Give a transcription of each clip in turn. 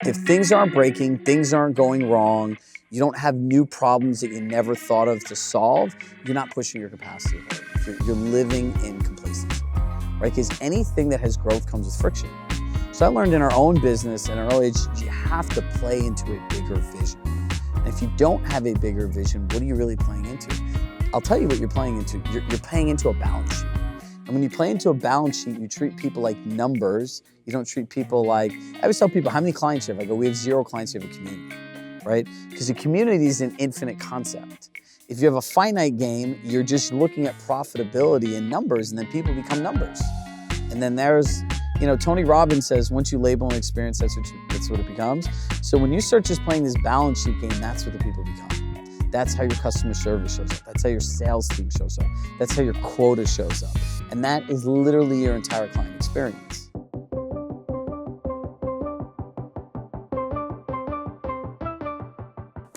If things aren't breaking, things aren't going wrong, you don't have new problems that you never thought of to solve, you're not pushing your capacity forward. You're living in complacency, right? Because anything that has growth comes with friction. So I learned in our own business at an early age, you have to play into a bigger vision. And if you don't have a bigger vision, what are you really playing into? I'll tell you what you're playing into. You're playing into a balance sheet. And when you play into a balance sheet, you treat people like numbers. You don't treat people like, I always tell people, how many clients you have? I go, we have 0 clients, you have a community, right? Because a community is an infinite concept. If you have a finite game, you're just looking at profitability and numbers, and then people become numbers. And then there's, Tony Robbins says, once you label an experience, that's what it becomes. So when you start just playing this balance sheet game, that's what the people become. That's how your customer service shows up. That's how your sales team shows up. That's how your quota shows up. And that is literally your entire client experience.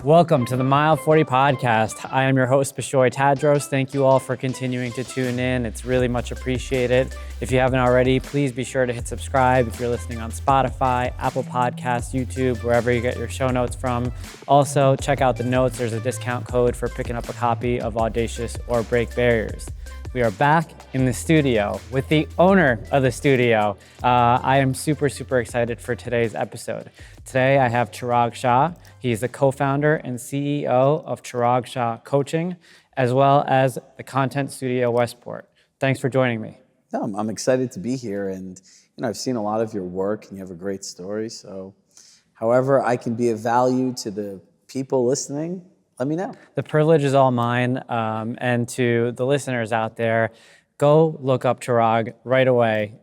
Welcome to the Mile 40 podcast. I am your host, Bishoy Tadros. Thank you all for continuing to tune in. It's really much appreciated. If you haven't already, please be sure to hit subscribe if you're listening on Spotify, Apple Podcasts, YouTube, wherever you get your show notes from. Also, check out the notes. There's a discount code for picking up a copy of Audacious or Break Barriers. We are back in the studio with the owner of the studio. I am super excited for today's episode. Today I have Chirag Shah. He's the co-founder and CEO of Chirag Shah Coaching, as well as the content studio Westport. Thanks for joining me. No, I'm excited to be here, and I've seen a lot of your work, and you have a great story. So, however I can be of value to the people listening, let me know. The privilege is all mine, and to the listeners out there, go look up Chirag right away.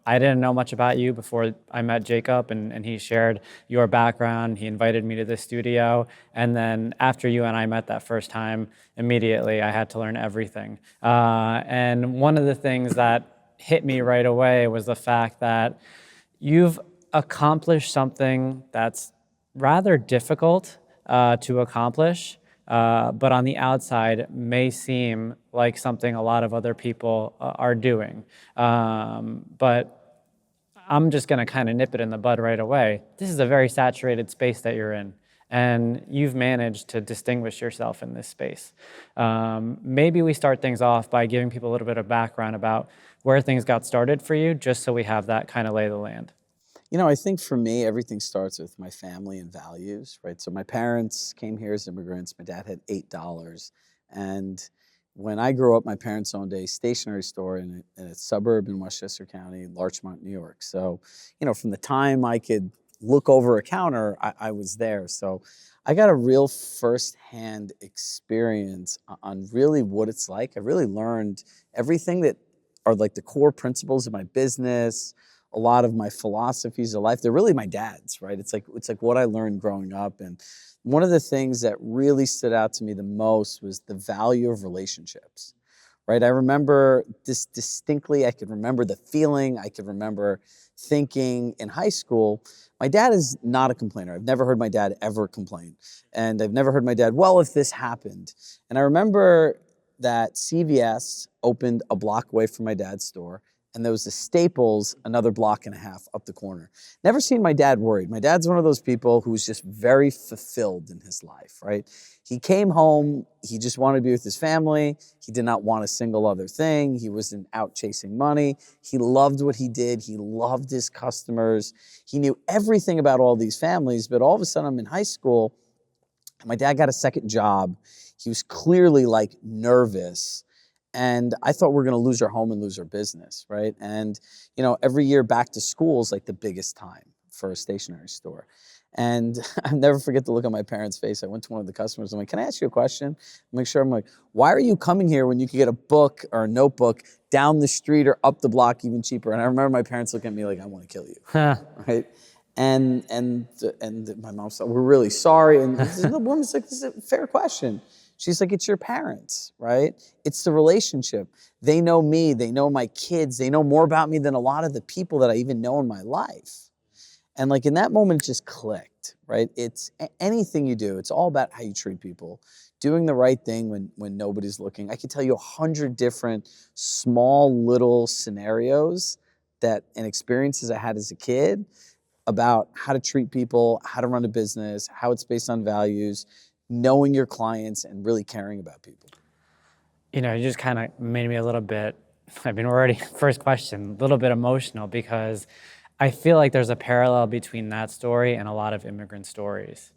I didn't know much about you before I met Jacob, and he shared your background. He invited me to the studio, and then after you and I met that first time, immediately I had to learn everything. And one of the things that hit me right away was the fact that you've accomplished something that's rather difficult to accomplish, but on the outside may seem like something a lot of other people are doing. But I'm just going to kind of nip it in the bud right away. This is a very saturated space that you're in, and you've managed to distinguish yourself in this space. Maybe we start things off by giving people a little bit of background about where things got started for you, just so we have that kind of lay of the land. I think for me, everything starts with my family and values, right? So my parents came here as immigrants. My dad had $8. And when I grew up, my parents owned a stationery store in a suburb in Westchester County, Larchmont, New York. So, from the time I could look over a counter, I was there. So I got a real firsthand experience on really what it's like. I really learned everything that are like the core principles of my business, a lot of my philosophies of life. They're really my dad's, right? It's like what I learned growing up. And one of the things that really stood out to me the most was the value of relationships, right? I remember this distinctly. I could remember the feeling. I could remember thinking in high school, my dad is not a complainer. I've never heard my dad ever complain. And I've never heard my dad, well, if this happened. And I remember that CVS opened a block away from my dad's store, and there was a Staples another block and a half up the corner. Never seen my dad worried. My dad's one of those people who's just very fulfilled in his life, right? He came home, he just wanted to be with his family. He did not want a single other thing. He wasn't out chasing money. He loved what he did. He loved his customers. He knew everything about all these families, but all of a sudden I'm in high school, and my dad got a second job. He was clearly nervous. And I thought we were going to lose our home and lose our business, right? And, every year back to school is like the biggest time for a stationery store. And I'll never forget the look on my parents' face. I went to one of the customers. I'm like, can I ask you a question? I'm like, why are you coming here when you could get a book or a notebook down the street or up the block even cheaper? And I remember my parents looking at me like, I want to kill you, right? And my mom said, we're really sorry. And the woman's like, this is a fair question. She's like, it's your parents, right? It's the relationship. They know me. They know my kids. They know more about me than a lot of the people that I even know in my life. And in that moment, it just clicked, right? It's anything you do. It's all about how you treat people, doing the right thing when nobody's looking. I could tell you 100 different small little scenarios and experiences I had as a kid about how to treat people, how to run a business, how it's based on values, knowing your clients, and really caring about people? You know, you just kind of made me a little bit, I mean, we're already, first question, a little bit emotional because I feel like there's a parallel between that story and a lot of immigrant stories.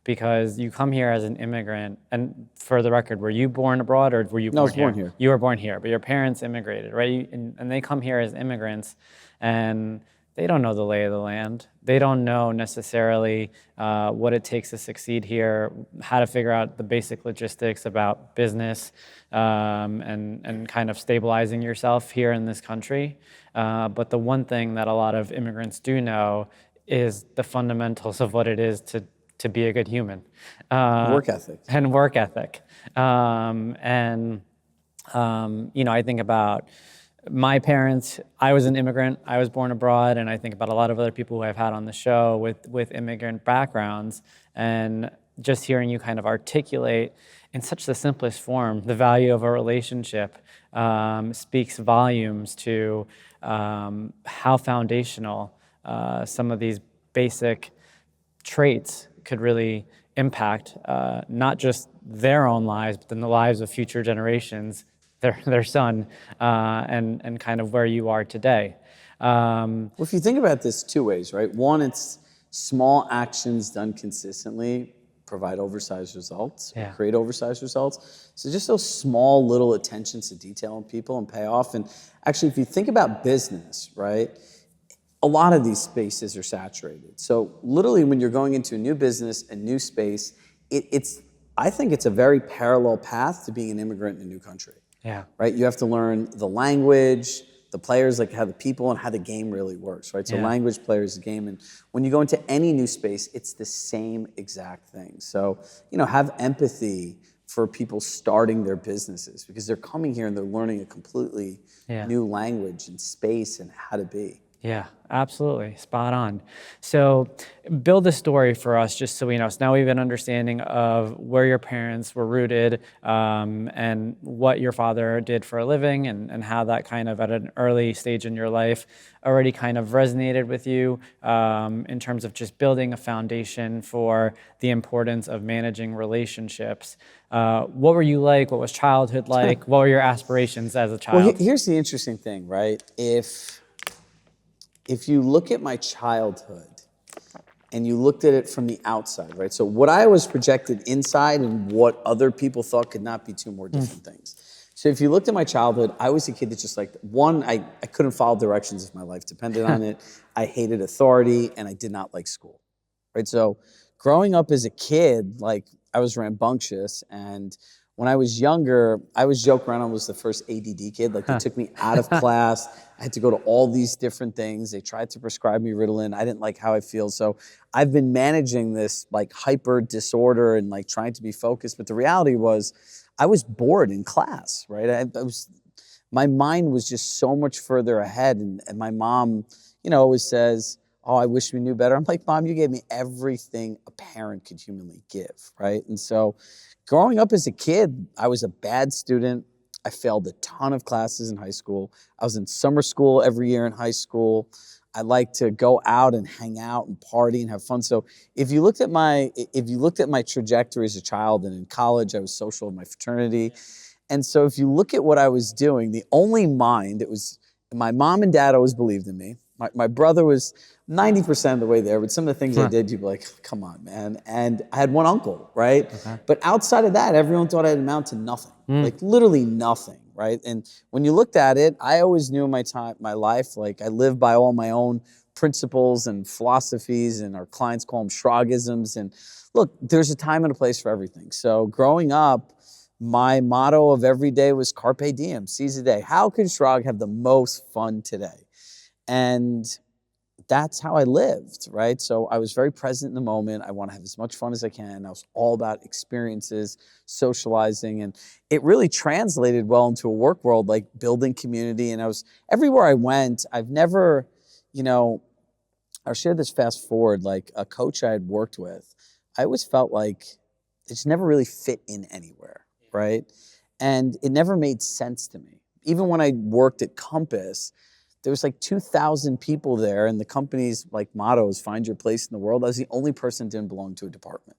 Because you come here as an immigrant, and for the record, were you born abroad or were you No, I born was born here? here. You were born here, but your parents immigrated, right? And they come here as immigrants, and they don't know the lay of the land. They don't know necessarily what it takes to succeed here, how to figure out the basic logistics about business, and kind of stabilizing yourself here in this country. But the one thing that a lot of immigrants do know is the fundamentals of what it is to be a good human, Work ethic. and work ethic. You know, I think about my parents. I was an immigrant. I was born abroad, and I think about a lot of other people who I've had on the show with immigrant backgrounds, and just hearing you kind of articulate in such the simplest form the value of a relationship speaks volumes to how foundational some of these basic traits could really impact not just their own lives, but then the lives of future generations, their son, and kind of where you are today. Well, if you think about this two ways, right? One, it's small actions done consistently provide oversized results or Yeah. create oversized results. So just those small little attentions to detail in people and pay off. And actually, if you think about business, right? A lot of these spaces are saturated. So literally when you're going into a new business, a new space, I think it's a very parallel path to being an immigrant in a new country. Yeah. Right? You have to learn the language, the players, like how the people and how the game really works, right? So Yeah. language, players, the game. And when you go into any new space, it's the same exact thing. So, you know, have empathy for people starting their businesses because they're coming here and they're learning a completely Yeah. new language and space and how to be. Yeah, absolutely. Spot on. So build a story for us just so we know. So now we have an understanding of where your parents were rooted, and what your father did for a living, and how that kind of at an early stage in your life already kind of resonated with you in terms of just building a foundation for the importance of managing relationships. What were you like? What was childhood like? What were your aspirations as a Well, child? here's the interesting thing, right? If you look at my childhood and you looked at it from the outside, right? So what I was projected inside and what other people thought could not be two more different things. So if you looked at my childhood, I was a kid that just like, one, I couldn't follow directions if my life depended on it. I hated authority and I did not like school, right? So growing up as a kid, like I was rambunctious, and when I was younger, I was joking around I was the first ADD kid. Like they took me out of class. I had to go to all these different things. They tried to prescribe me Ritalin. I didn't like how I feel. So I've been managing this like hyper disorder and like trying to be focused. But the reality was I was bored in class, right? My mind was just so much further ahead. And my mom, you know, always says, oh, I wish we knew better. I'm like, Mom, you gave me everything a parent could humanly give, right? And so growing up as a kid, I was a bad student. I failed a ton of classes in high school. I was in summer school every year in high school. I liked to go out and hang out and party and have fun. So if you looked at my trajectory as a child and in college, I was social in my fraternity. And so if you look at what I was doing, the only mind, it was my mom and dad always believed in me. My brother was 90% of the way there, but some of the things I did, you'd be like, come on, man. And I had one uncle, right? Okay. But outside of that, everyone thought I'd amount to nothing, like literally nothing, right? And when you looked at it, I always knew in my life, like I lived by all my own principles and philosophies, and our clients call them Shrugisms. And look, there's a time and a place for everything. So growing up, my motto of every day was carpe diem, seize the day. How can Chirag have the most fun today? And that's how I lived, right? So I was very present in the moment. I want to have as much fun as I can. I was all about experiences, socializing, and it really translated well into a work world, like building community. And I was, everywhere I went, I've never, you know, I'll share this fast forward, like a coach I had worked with, I always felt like it just never really fit in anywhere, right? And it never made sense to me. Even when I worked at Compass, there was like 2,000 people there, and the company's like motto is "Find your place in the world." I was the only person that didn't belong to a department,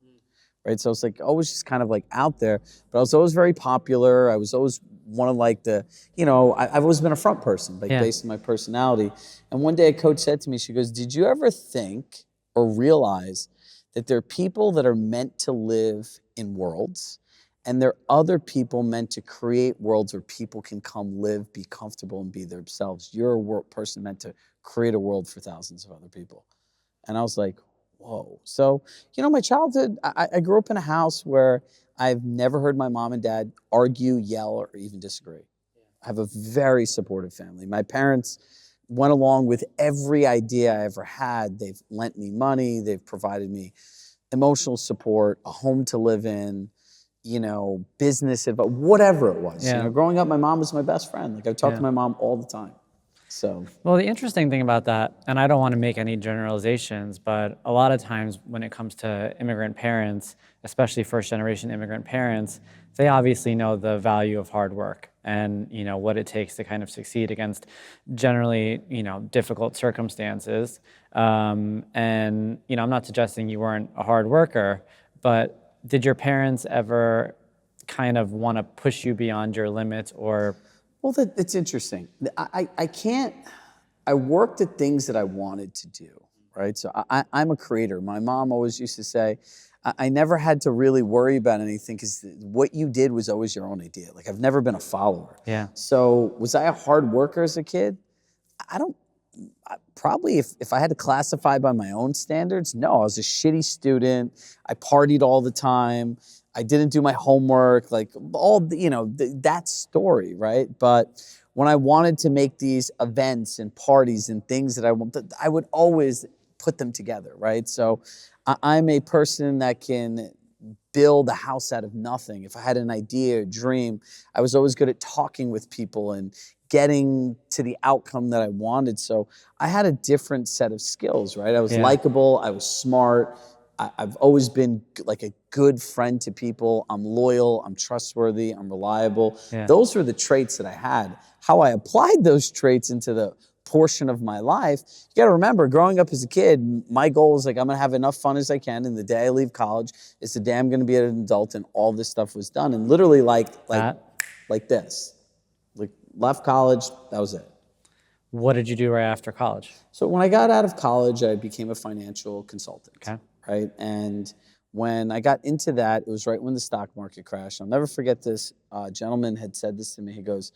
right? So I was like always just kind of like out there, but I was always very popular. I was always one of like the, I've always been a front person, like Yeah. based on my personality. And one day a coach said to me, she goes, "Did you ever think or realize that there are people that are meant to live in worlds, and there are other people meant to create worlds where people can come live, be comfortable, and be themselves? You're a person meant to create a world for thousands of other people." And I was like, whoa. So, my childhood, I grew up in a house where I've never heard my mom and dad argue, yell, or even disagree. I have a very supportive family. My parents went along with every idea I ever had. They've lent me money. They've provided me emotional support, a home to live in, business advice, whatever it was. Yeah. Growing up, my mom was my best friend. Like I talk to my mom all the time. So, Well, the interesting thing about that, and I don't want to make any generalizations, but a lot of times when it comes to immigrant parents, especially first generation immigrant parents, they obviously know the value of hard work and what it takes to kind of succeed against generally difficult circumstances. And I'm not suggesting you weren't a hard worker, but did your parents ever kind of want to push you beyond your limits or? well, it's interesting. I can't, I worked at things that I wanted to do, right? So I'm a creator. My mom always used to say, I never had to really worry about anything because what you did was always your own idea. Like I've never been a follower. Yeah. So was I a hard worker as a kid? I don't, probably if I had to classify by my own standards, no, I was a shitty student. I partied all the time. I didn't do my homework, like all, that story, right? But when I wanted to make these events and parties and things that I would always put them together, right? So I'm a person that can build a house out of nothing. If I had an idea, a dream, I was always good at talking with people and getting to the outcome that I wanted. So I had a different set of skills, right? I was likable, I was smart, I've always been like a good friend to people. I'm loyal, I'm trustworthy, I'm reliable. Yeah. Those were the traits that I had. How I applied those traits into the portion of my life, you got to remember, growing up as a kid, my goal is like, I'm going to have enough fun as I can. And the day I leave college, is the day I'm going to be an adult, and all this stuff was done. And literally like this, like left college, that was it. What did you do right after college? So when I got out of college, I became a financial consultant. Okay. Right. And when I got into that, it was right when the stock market crashed. I'll never forget this. Gentleman had said this to me. He goes,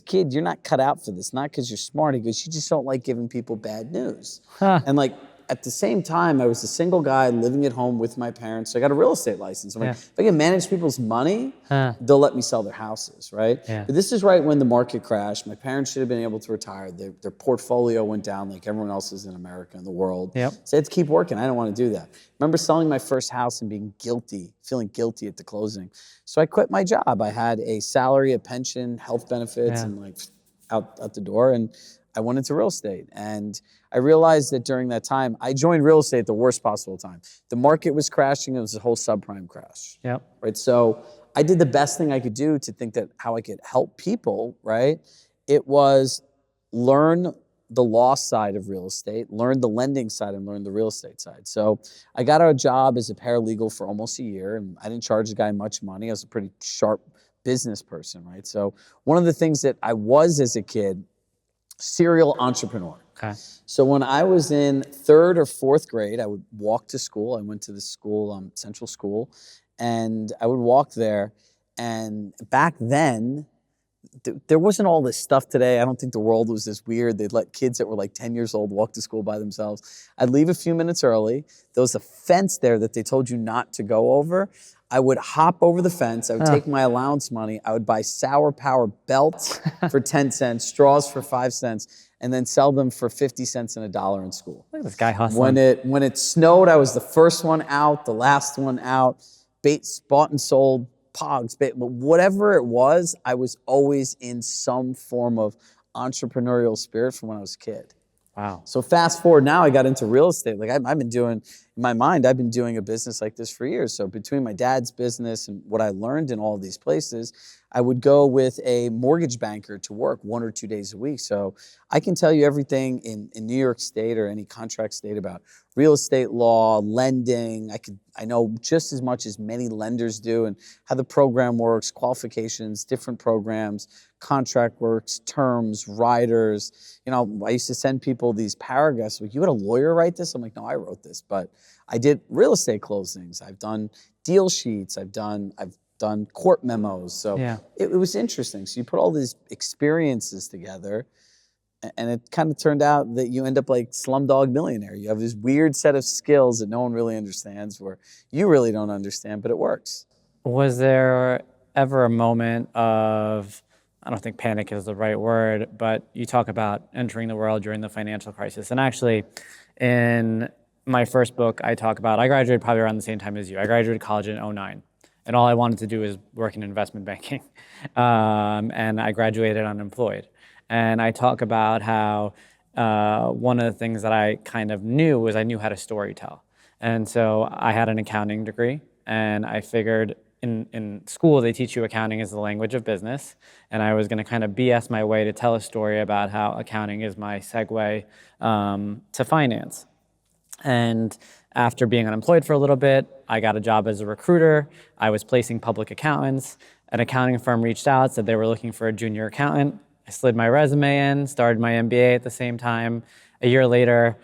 "Kid, you're not cut out for this. Not because you're smart." He goes, "You just don't like giving people bad news." Huh. And like at the same time, I was a single guy living at home with my parents. So I got a real estate license. I'm like, if I can manage people's money, they'll let me sell their houses, right? Yeah. But this is right when the market crashed. My parents should have been able to retire. Their portfolio went down like everyone else's in America and the world. Yep. So I had to keep working. I didn't want to do that. I remember selling my first house and being guilty, feeling guilty at the closing. So I quit my job. I had a salary, a pension, health benefits, and like out the door. And I went into real estate. And I realized that during that time, I joined real estate at the worst possible time. The market was crashing. It was a whole subprime crash. Yep. Right. So I did the best thing I could do to think that how I could help people. Right. It was learn the loss side of real estate, learn the lending side, and learn the real estate side. So I got a job as a paralegal for almost a year, and I didn't charge the guy much money. I was a pretty sharp business person. Right. So one of the things that I was as a kid, serial entrepreneur. Okay. So when I was in 3rd or 4th grade, I would walk to school. I went to this school, Central School, and I would walk there. And back then, there wasn't all this stuff today. I don't think the world was this weird. They'd let kids that were like 10 years old walk to school by themselves. I'd leave a few minutes early. There was a fence there that they told you not to go over. I would hop over the fence. I would take my allowance money. I would buy Sour Power belts for 10 cents, straws for 5 cents, and then sell them for 50 cents and $1 in school. Look at this guy hustling. When it snowed, I was the first one out, the last one out. Baits bought and sold, pogs, whatever it was, I was always in some form of entrepreneurial spirit from when I was a kid. Wow. So fast forward now, I got into real estate. Like I've been doing, my mind, I've been doing a business like this for years. So between my dad's business and what I learned in all these places, I would go with a mortgage banker to work 1 or 2 days a week. So I can tell you everything in New York State or any contract state about real estate law, lending. I know just as much as many lenders do, and how the program works, qualifications, different programs, contract works, terms, riders. I used to send people these paragraphs like, you had a lawyer write this? I'm like, no, I wrote this, but I did real estate closings. I've done deal sheets. I've done court memos. So Yeah. it was interesting. So you put all these experiences together, and it kind of turned out that you end up like Slumdog Millionaire. You have this weird set of skills that no one really understands, where you really don't understand, but it works. Was there ever a moment of, I don't think panic is the right word, but you talk about entering the world during the financial crisis. And actually, in my first book, I graduated probably around the same time as you. I graduated college in '09. And all I wanted to do was work in investment banking. And I graduated unemployed. And I talk about how one of the things that I kind of knew was I knew how to story tell. And so I had an accounting degree, and I figured in school they teach you accounting as the language of business, and I was going to kind of BS my way to tell a story about how accounting is my segue to finance. And after being unemployed for a little bit, I got a job as a recruiter. I was placing public accountants. An accounting firm reached out, said they were looking for a junior accountant. I slid my resume in, started my MBA at the same time. A year later,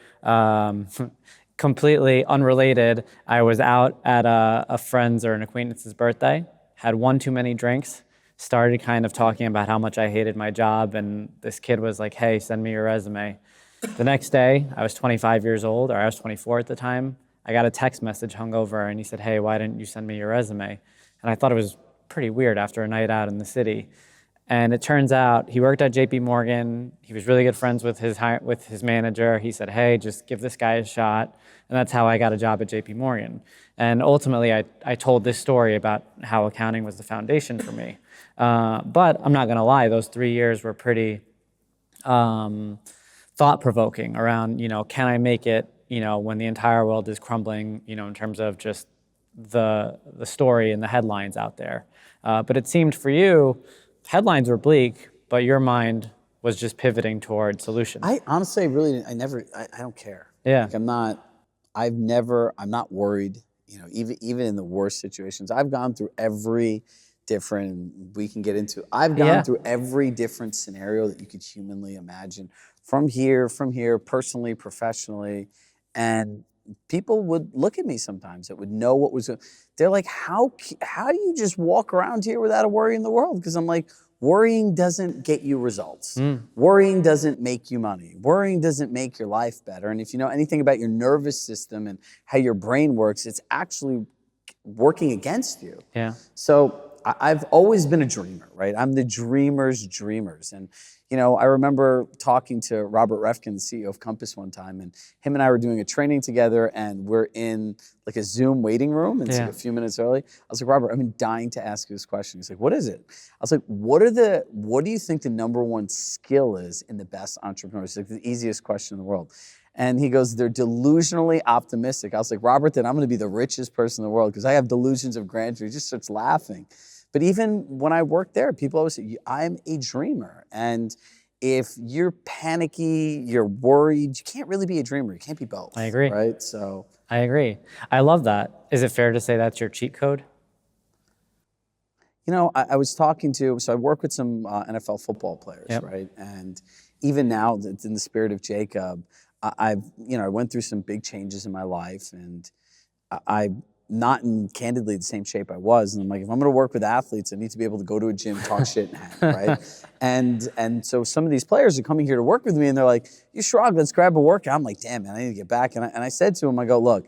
completely unrelated, I was out at a friend's or an acquaintance's birthday, had one too many drinks, started kind of talking about how much I hated my job, and this kid was like, hey, send me your resume. The next day, I was 25 years old, or I was 24 at the time. I got a text message hungover, and he said, hey, why didn't you send me your resume? And I thought it was pretty weird after a night out in the city. And it turns out he worked at JP Morgan. He was really good friends with his manager. He said, hey, just give this guy a shot. And that's how I got a job at JP Morgan. And ultimately, I told this story about how accounting was the foundation for me. But I'm not going to lie, those 3 years were pretty thought-provoking around, can I make it, when the entire world is crumbling, in terms of just the story and the headlines out there. But it seemed for you, headlines were bleak, but your mind was just pivoting toward solutions. I honestly really, I don't care. Yeah. Like I'm not worried, even in the worst situations. I've gone through every every different scenario that you could humanly imagine, from here, personally, professionally. And people would look at me sometimes that would know what was, they're like, how do you just walk around here without a worry in the world? Because I'm like, worrying doesn't get you results. Worrying doesn't make you money. Worrying doesn't make your life better. And if you know anything about your nervous system and how your brain works, it's actually working against you. Yeah. So I've always been a dreamer, right? I'm the dreamer's dreamers. And, I remember talking to Robert Refkin, the CEO of Compass, one time, and him and I were doing a training together, and we're in like a Zoom waiting room, and it's like a few minutes early. I was like, Robert, I've been dying to ask you this question. He's like, what is it? I was like, what do you think the number one skill is in the best entrepreneurs? It's like the easiest question in the world. And he goes, they're delusionally optimistic. I was like, Robert, then I'm going to be the richest person in the world because I have delusions of grandeur. He just starts laughing. But even when I worked there, people always say, I'm a dreamer. And if you're panicky, you're worried, you can't really be a dreamer. You can't be both. I agree. Right? So I agree. I love that. Is it fair to say that's your cheat code? I was talking to, so I work with some NFL football players, right? And even now, in the spirit of Jacob, I went through some big changes in my life, and I'm not in candidly the same shape I was. And I'm like, if I'm going to work with athletes, I need to be able to go to a gym, talk shit, and hang, right? And so some of these players are coming here to work with me, and they're like, you Chirag, let's grab a workout. I'm like, damn, man, I need to get back. And I said to him, I go, look,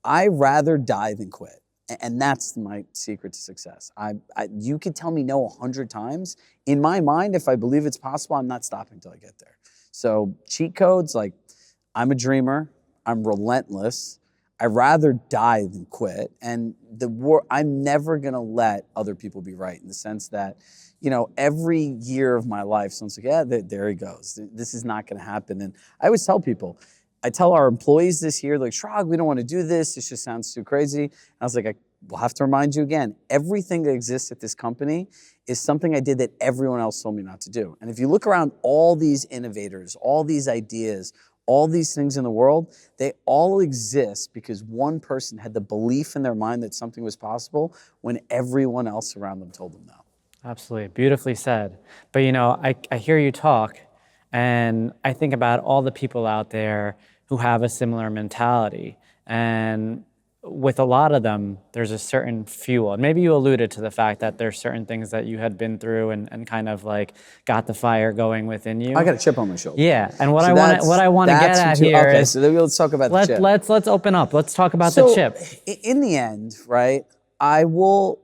I rather die than quit. And that's my secret to success. You could tell me no 100 times. In my mind, if I believe it's possible, I'm not stopping until I get there. So cheat codes, like, I'm a dreamer. I'm relentless. I'd rather die than quit. And I'm never going to let other people be right, in the sense that, every year of my life, someone's like, yeah, there he goes. This is not going to happen. And I always tell people, I tell our employees this year, like, Chirag, we don't want to do this. This just sounds too crazy. And I was like, I will have to remind you again, everything that exists at this company is something I did that everyone else told me not to do. And if you look around all these innovators, all these ideas, all these things in the world, they all exist because one person had the belief in their mind that something was possible when everyone else around them told them no. Absolutely, beautifully said. But I hear you talk, and I think about all the people out there who have a similar mentality. And with a lot of them, there's a certain fuel. And maybe you alluded to the fact that there's certain things that you had been through and kind of like got the fire going within you. I got a chip on my shoulder. Yeah, and what So I want to get at here okay, is, so then let's talk about the chip. let's open up. Let's talk about the chip. In the end, right, I will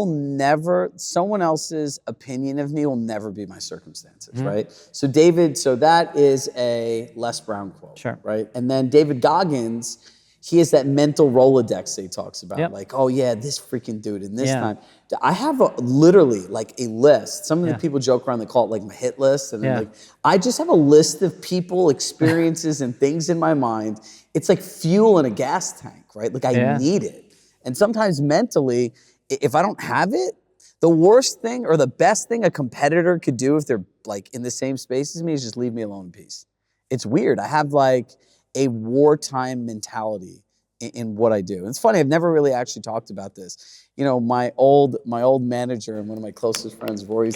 never, someone else's opinion of me will never be my circumstances, right? So that is a Les Brown quote, Sure. right? And then David Goggins, he has that mental Rolodex that he talks about, Yep. like, oh yeah, this freaking dude in this Yeah. time. I have literally like a list. Some of the Yeah. people joke around, they call it like my hit list. And Yeah. then I just have a list of people, experiences, and things in my mind. It's like fuel in a gas tank, right? Like I need it. And sometimes mentally, if I don't have it, the worst thing or the best thing a competitor could do if they're like in the same space as me is just leave me alone in peace. It's weird. I have like a wartime mentality in what I do. And it's funny, I've never really actually talked about this. You know, my old manager and one of my closest friends, Rory,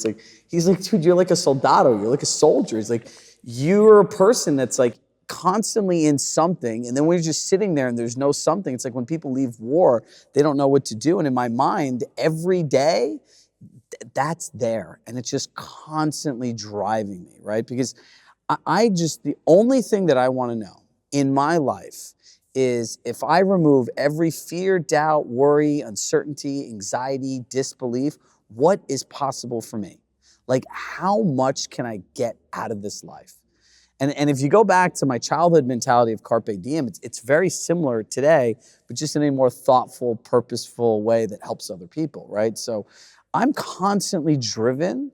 he's like, dude, you're like a soldado, you're like a soldier. He's like, you're a person that's like constantly in something, and then when you're just sitting there and there's no something, it's like when people leave war, they don't know what to do. And in my mind, every day, that's there, and it's just constantly driving me, right? Because the only thing that I want to know in my life is if I remove every fear, doubt, worry, uncertainty, anxiety, disbelief, what is possible for me? Like, how much can I get out of this life? And if you go back to my childhood mentality of carpe diem, it's very similar today, but just in a more thoughtful, purposeful way that helps other people, right? So I'm constantly driven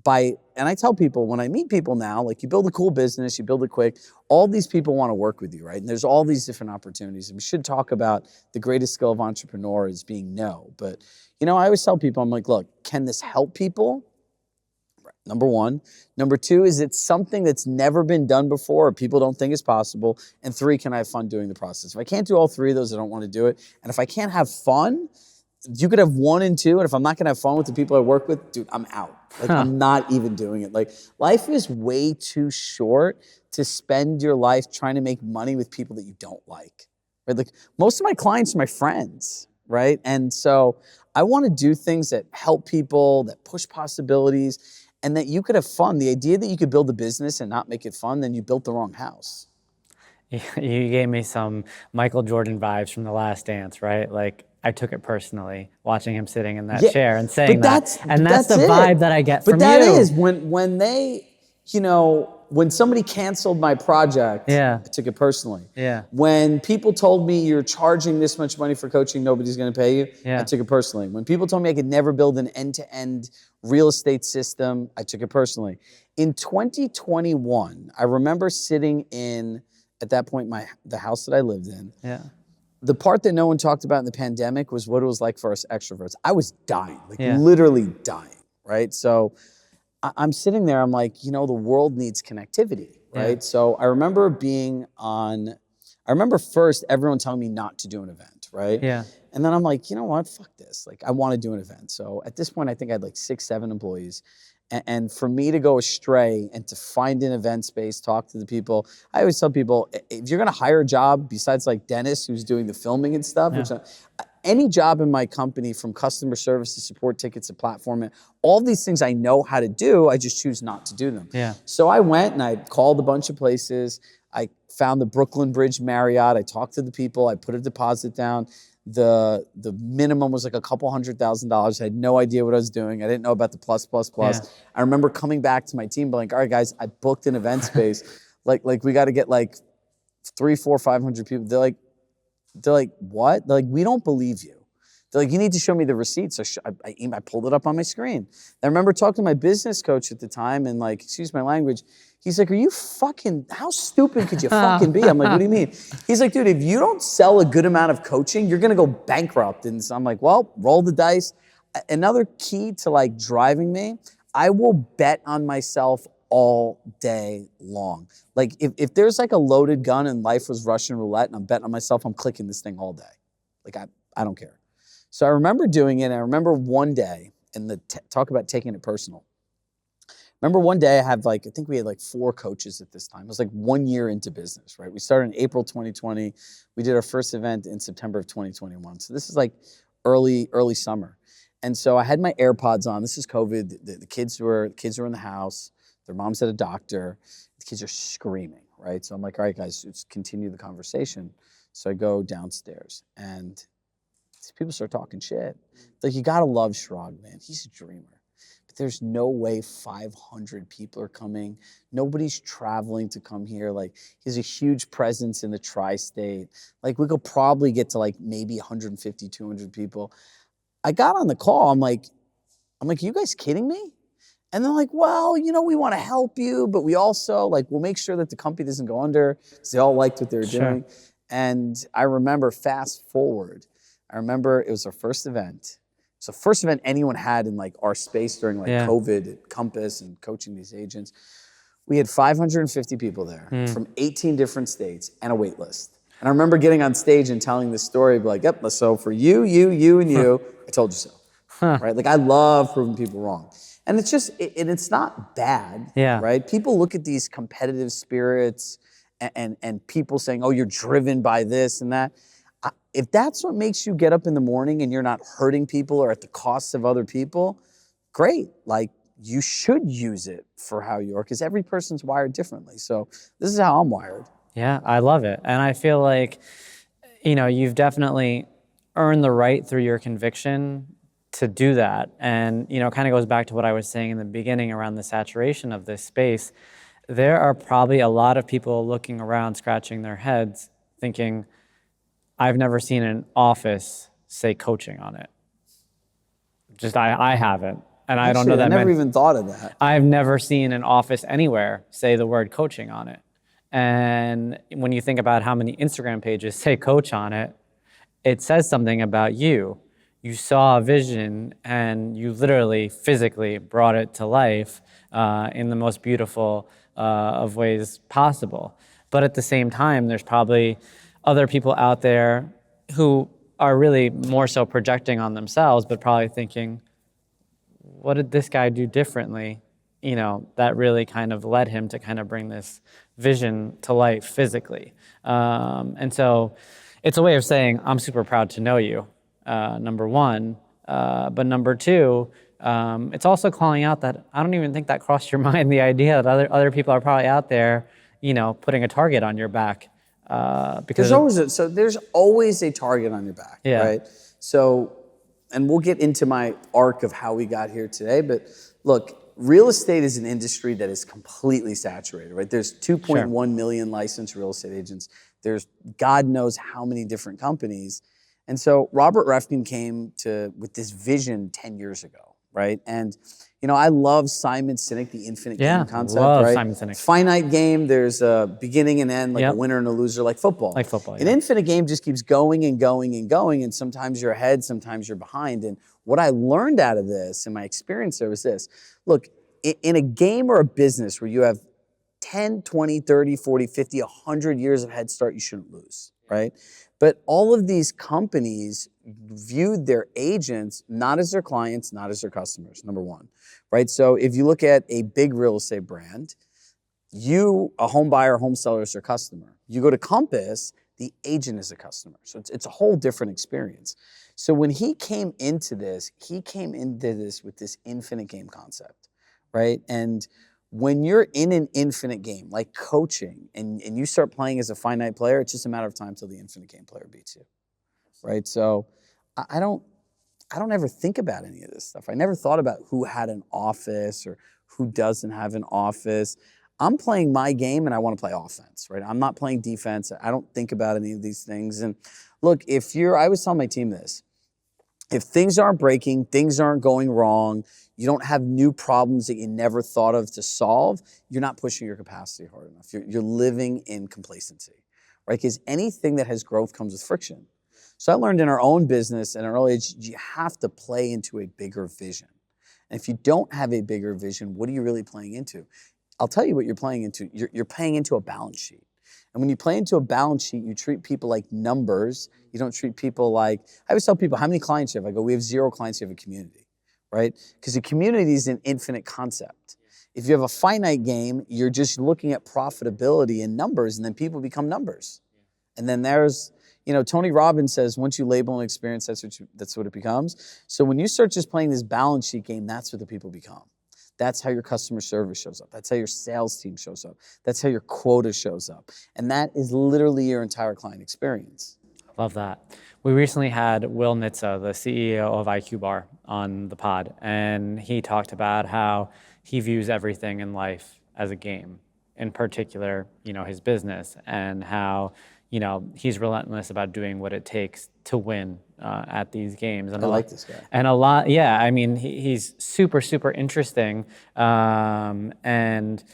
by, and I tell people when I meet people now, like you build a cool business, you build it quick, all these people want to work with you, right? And there's all these different opportunities. And we should talk about the greatest skill of entrepreneur is being no. But, I always tell people, I'm like, look, can this help people? Number one. Number two, is it something that's never been done before or people don't think is possible? And three, can I have fun doing the process? If I can't do all three of those, I don't want to do it. And if I can't have fun, you could have one and two, and if I'm not gonna have fun with the people I work with, dude, I'm out. Like, I'm not even doing it. Like, life is way too short to spend your life trying to make money with people that you don't like, right? Like, most of my clients are my friends, right? And so I wanna do things that help people, that push possibilities, and that you could have fun. The idea that you could build a business and not make it fun, then you built the wrong house. You gave me some Michael Jordan vibes from The Last Dance, right? Like, I took it personally, watching him sitting in that chair and saying that. And that's the vibe that I get from you. But that is, when they, when somebody canceled my project, I took it personally. Yeah. When people told me you're charging this much money for coaching, nobody's gonna pay you, I took it personally. When people told me I could never build an end-to-end real estate system, I took it personally. In 2021, I remember sitting in, at that point, the house that I lived in. Yeah. The part that no one talked about in the pandemic was what it was like for us extroverts. I was dying, literally dying, right? So I'm sitting there, I'm like, the world needs connectivity, right? Yeah. So I remember first everyone telling me not to do an event, right? Yeah. And then I'm like, you know what, fuck this. Like, I want to do an event. So at this point, I think I had like 6, 7 employees. And for me to go astray and to find an event space, talk to the people, I always tell people, if you're gonna hire a job besides like Dennis, who's doing the filming and stuff, which any job in my company, from customer service to support tickets to platform, all these things I know how to do, I just choose not to do them. Yeah. So I went and I called a bunch of places. I found the Brooklyn Bridge Marriott. I talked to the people. I put a deposit down. The minimum was like a couple $100,000. I had no idea what I was doing. I didn't know about the plus. Yeah. I remember coming back to my team, being like, all right, guys, I booked an event space. like we got to get like 300, 400, 500 people. They're like, what? They're like, we don't believe you. They're like, you need to show me the receipts. So I pulled it up on my screen. I remember talking to my business coach at the time and, like, excuse my language, He's like, are you fucking, how stupid could you fucking be? I'm like, what do you mean? He's like, dude, if you don't sell a good amount of coaching, you're gonna go bankrupt. And so I'm like, well, roll the dice. Another key to like driving me, I will bet on myself all day long. Like if there's like a loaded gun and life was Russian roulette and I'm betting on myself, I'm clicking this thing all day. Like I don't care. So I remember doing it, and I remember one day, and talk about taking it personal. Remember one day I think we had like 4 coaches at this time. It was like 1 year into business, right? We started in April 2020. We did our first event in September of 2021. So this is like early summer. And so I had my AirPods on. This is COVID. The kids were in the house. Their mom's at a doctor. The kids are screaming, right? So I'm like, all right, guys, let's continue the conversation. So I go downstairs, and these people start talking shit. Like, you gotta love Chirag, man. He's a dreamer. But there's no way 500 people are coming. Nobody's traveling to come here. Like, he has a huge presence in the tri-state. Like, we could probably get to like maybe 150, 200 people. I got on the call. I'm like, are you guys kidding me? And they're like, well, we want to help you, but we also we'll make sure that the company doesn't go under, because they all liked what they were doing. And I remember, fast forward, it was our first event. It's the first event anyone had in like our space during COVID at Compass and coaching these agents. We had 550 people there from 18 different states and a wait list. And I remember getting on stage and telling this story, like, yep, so for you, and you, I told you so. Right? Like, I love proving people wrong. And it's just, it's not bad, right? People look at these competitive spirits and people saying, oh, you're driven by this and that. If that's what makes you get up in the morning and you're not hurting people or at the cost of other people, great. Like, you should use it for how you are, because every person's wired differently. So this is how I'm wired. Yeah, I love it. And I feel like, you've definitely earned the right through your conviction to do that. And, kind of goes back to what I was saying in the beginning around the saturation of this space. There are probably a lot of people looking around, scratching their heads, thinking, I've never seen an office say coaching on it. Just, I haven't. And I don't know that I never even thought of that. I've never seen an office anywhere say the word coaching on it. And when you think about how many Instagram pages say coach on it, it says something about you. You saw a vision and you literally physically brought it to life in the most beautiful of ways possible. But at the same time, there's probably other people out there who are really more so projecting on themselves, but probably thinking, what did this guy do differently? That really kind of led him to kind of bring this vision to life physically. And so it's a way of saying, I'm super proud to know you, number one. But number two, it's also calling out that I don't even think that crossed your mind, the idea that other people are probably out there, putting a target on your back. Because there's always a target on your back, right? So, and we'll get into my arc of how we got here today, but look, real estate is an industry that is completely saturated, right? There's 2.1 million licensed real estate agents. There's God knows how many different companies. And so Robert Refkin came with this vision 10 years ago, right? And I love Simon Sinek, the infinite game concept, love right? Simon Sinek. Finite game, there's a beginning and end, like a winner and a loser, like football. An infinite game just keeps going and going and going, and sometimes you're ahead, sometimes you're behind. And what I learned out of this, and my experience there, was this. Look, in a game or a business where you have 10, 20, 30, 40, 50, 100 years of head start, you shouldn't lose, right? But all of these companies viewed their agents not as their clients, not as their customers, number one, right? So if you look at a big real estate brand, a home buyer, home seller is their customer. You go to Compass, the agent is a customer. So it's a whole different experience. So when he came into this with this infinite game concept, right? And when you're in an infinite game, like coaching, and you start playing as a finite player, it's just a matter of time till the infinite game player beats you, right? So I don't ever think about any of this stuff. I never thought about who had an office or who doesn't have an office. I'm playing my game and I want to play offense, right? I'm not playing defense. I don't think about any of these things. And look, I always tell my team this, If things aren't breaking, things aren't going wrong, you don't have new problems that you never thought of to solve, you're not pushing your capacity hard enough. You're living in complacency, right? Because anything that has growth comes with friction. So I learned in our own business at an early age, you have to play into a bigger vision. And if you don't have a bigger vision, what are you really playing into? I'll tell you what you're playing into. You're playing into a balance sheet. And when you play into a balance sheet, you treat people like numbers. You don't treat people like, I always tell people, how many clients you have? I go, we have 0 clients, you have a community, right? Because a community is an infinite concept. If you have a finite game, you're just looking at profitability and numbers, and then people become numbers. And then there's, Tony Robbins says, once you label an experience, that's what it becomes. So when you start just playing this balance sheet game, that's what the people become. That's how your customer service shows up. That's how your sales team shows up. That's how your quota shows up. And that is literally your entire client experience. Love that. We recently had Will Nitza, the CEO of IQ Bar, on the pod, and he talked about how he views everything in life as a game, in particular, his business, and how, he's relentless about doing what it takes to win at these games. And I like this guy. And a lot, yeah, I mean, he's super, super interesting. And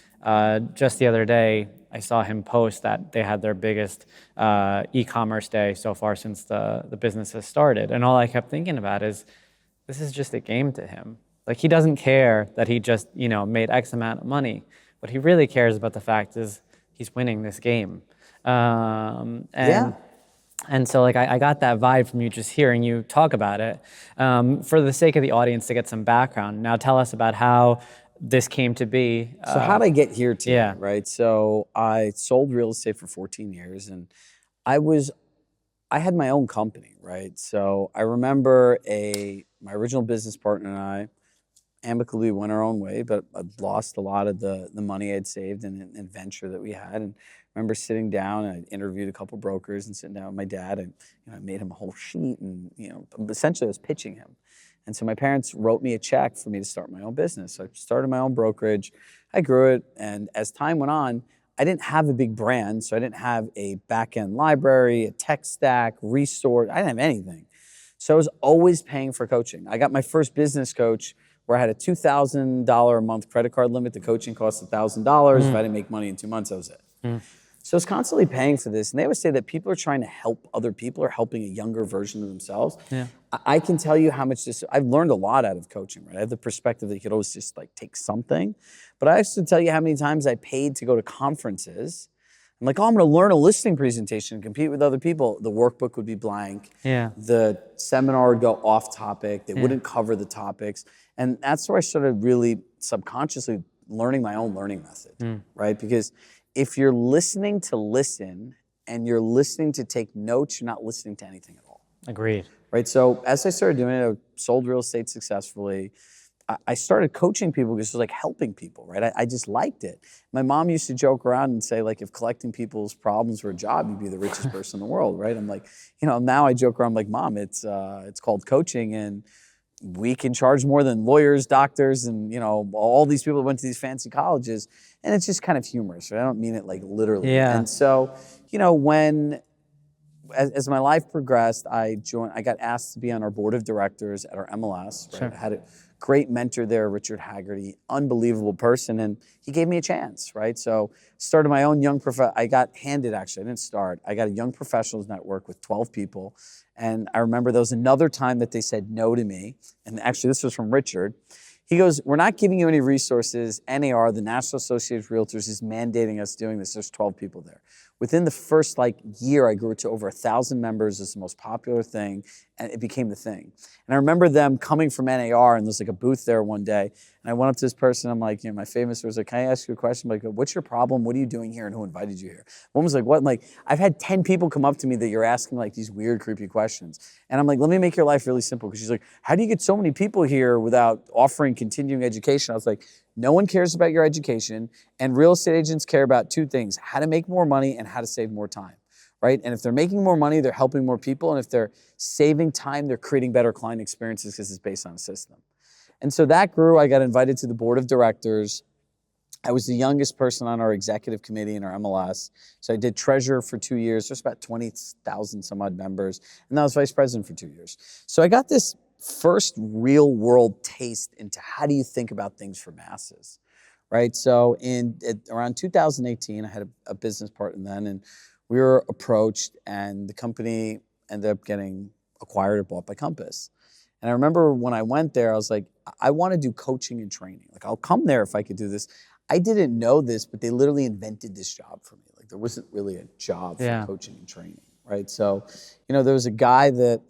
just the other day, I saw him post that they had their biggest e-commerce day so far since the business has started. And all I kept thinking about is, this is just a game to him. Like, he doesn't care that he just, made X amount of money. What he really cares about the fact is he's winning this game. And so, like, I got that vibe from you just hearing you talk about it. For the sake of the audience, to get some background, now tell us about how this came to be. So how'd I get here today, yeah. right? So I sold real estate for 14 years, and I had my own company, right? So I remember my original business partner and I amicably went our own way, but I lost a lot of the money I'd saved in a venture that we had. And I remember sitting down, and I interviewed a couple brokers and sitting down with my dad, and I made him a whole sheet, and essentially I was pitching him. And so my parents wrote me a check for me to start my own business. So I started my own brokerage. I grew it, and as time went on, I didn't have a big brand, so I didn't have a back-end library, a tech stack, resource. I didn't have anything. So I was always paying for coaching. I got my first business coach where I had a $2,000 a month credit card limit. The coaching cost $1,000. If I didn't make money in 2 months, that was it. So I was constantly paying for this. And they always say that people are trying to help other people or helping a younger version of themselves. Yeah. I can tell you how much I've learned a lot out of coaching, right? I have the perspective that you could always just like take something. But I also tell you how many times I paid to go to conferences. I'm like, I'm going to learn a listening presentation and compete with other people. The workbook would be blank. Yeah. The seminar would go off topic. They wouldn't cover the topics. And that's where I started really subconsciously learning my own learning method, right? Because if you're listening to listen and you're listening to take notes, you're not listening to anything at all. Agreed. Right, so as I started doing it, I sold real estate successfully. I started coaching people because it was like helping people, right? I just liked it. My mom used to joke around and say, like, if collecting people's problems were a job, you'd be the richest person in the world, right? I'm like, now I joke around like, Mom, it's called coaching, and we can charge more than lawyers, doctors, and all these people that went to these fancy colleges, and it's just kind of humorous, right? I don't mean it like literally. Yeah. And so, as my life progressed, I got asked to be on our board of directors at our MLS. Right? Sure. I had a great mentor there, Richard Haggerty, unbelievable person, and he gave me a chance, right? So started my own I got handed, actually, I didn't start. I got a young professionals network with 12 people, and I remember there was another time that they said no to me, and actually this was from Richard. He goes, we're not giving you any resources. NAR, the National Association of Realtors, is mandating us doing this. There's 12 people there. Within the first year, I grew it to over 1,000 members. It's the most popular thing, and it became the thing. And I remember them coming from NAR, and there's a booth there one day, and I went up to this person. I'm like, my famous was like, can I ask you a question? I'm like, what's your problem? What are you doing here, and who invited you here? One was like, what? I'm like, I've had 10 people come up to me that you're asking these weird, creepy questions. And I'm like, let me make your life really simple. Because she's like, how do you get so many people here without offering continuing education? I was like, no one cares about your education, and real estate agents care about 2 things: how to make more money and how to save more time, right? And if they're making more money, they're helping more people, and if they're saving time, they're creating better client experiences because it's based on a system. And so that grew. I got invited to the board of directors. I was the youngest person on our executive committee in our MLS. So I did treasurer for 2 years. There's about 20,000 some odd members. And I was vice president for 2 years. So I got this first real world taste into how do you think about things for masses, right? So around 2018, I had a business partner then, and we were approached, and the company ended up getting acquired or bought by Compass. And I remember when I went there, I was like, I want to do coaching and training. Like, I'll come there if I could do this. I didn't know this, but they literally invented this job for me. Like, there wasn't really a job for coaching and training, right? So, there was a guy that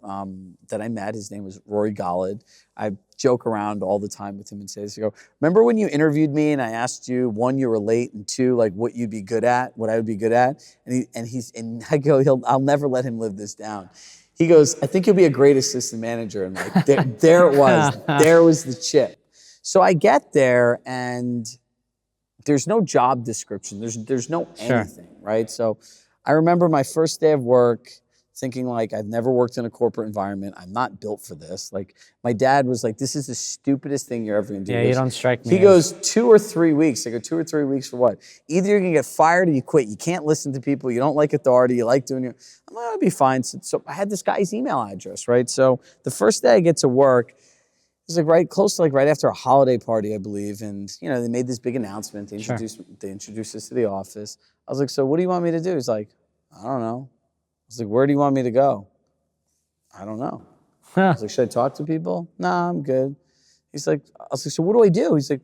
that I met. His name was Rory Gollad. I joke around all the time with him and say this. I go, remember when you interviewed me and I asked you, one, you were late, and two, like what you'd be good at, what I would be good at? And I go, I'll never let him live this down. He goes, I think you'll be a great assistant manager. And like, there it was. There was the chip. So I get there, and there's no job description. There's no anything, right? So I remember my first day of work thinking, like, I've never worked in a corporate environment. I'm not built for this. Like, my dad was like, this is the stupidest thing you're ever going to do. Yeah, you don't strike me. He goes, 2 or 3 weeks. I go, 2 or 3 weeks for what? Either you're going to get fired or you quit. You can't listen to people. You don't like authority. You like doing your... I'm like, I'll be fine. So I had this guy's email address, right? So the first day I get to work, it was like right after a holiday party, I believe. And, they made this big announcement. They introduced us to the office. I was like, so what do you want me to do? He's like, I don't know. I was like, where do you want me to go? I don't know. I was like, should I talk to people? Nah, I'm good. I was like, so what do I do? He's like,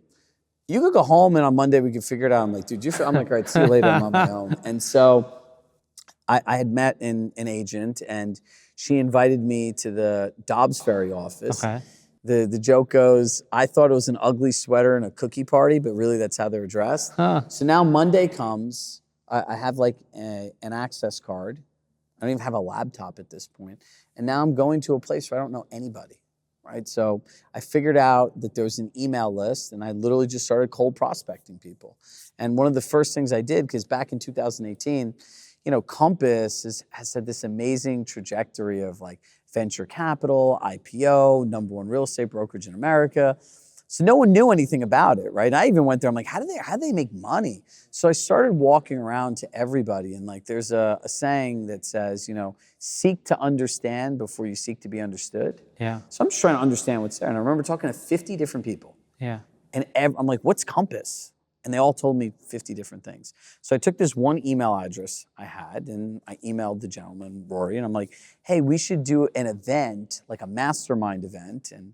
you could go home and on Monday we can figure it out. I'm like, dude, I'm like, all right, see you later. I'm on my own. And so I had met an agent, and she invited me to the Dobbs Ferry office. Okay. The joke goes, I thought it was an ugly sweater and a cookie party, but really that's how they're dressed. So now Monday comes, I have like an access card. I don't even have a laptop at this point. And now I'm going to a place where I don't know anybody, right? So I figured out that there was an email list, and I literally just started cold prospecting people. And one of the first things I did, because back in 2018, Compass has had this amazing trajectory of like venture capital, IPO, #1 real estate brokerage in America. So no one knew anything about it, right? And I even went there, I'm like, how do they make money? So I started walking around to everybody, and like there's a saying that says, seek to understand before you seek to be understood. Yeah. So I'm just trying to understand what's there. And I remember talking to 50 different people. Yeah. And I'm like, what's Compass? And they all told me 50 different things. So I took this one email address I had, and I emailed the gentleman, Rory, and I'm like, hey, we should do an event, like a mastermind event. And,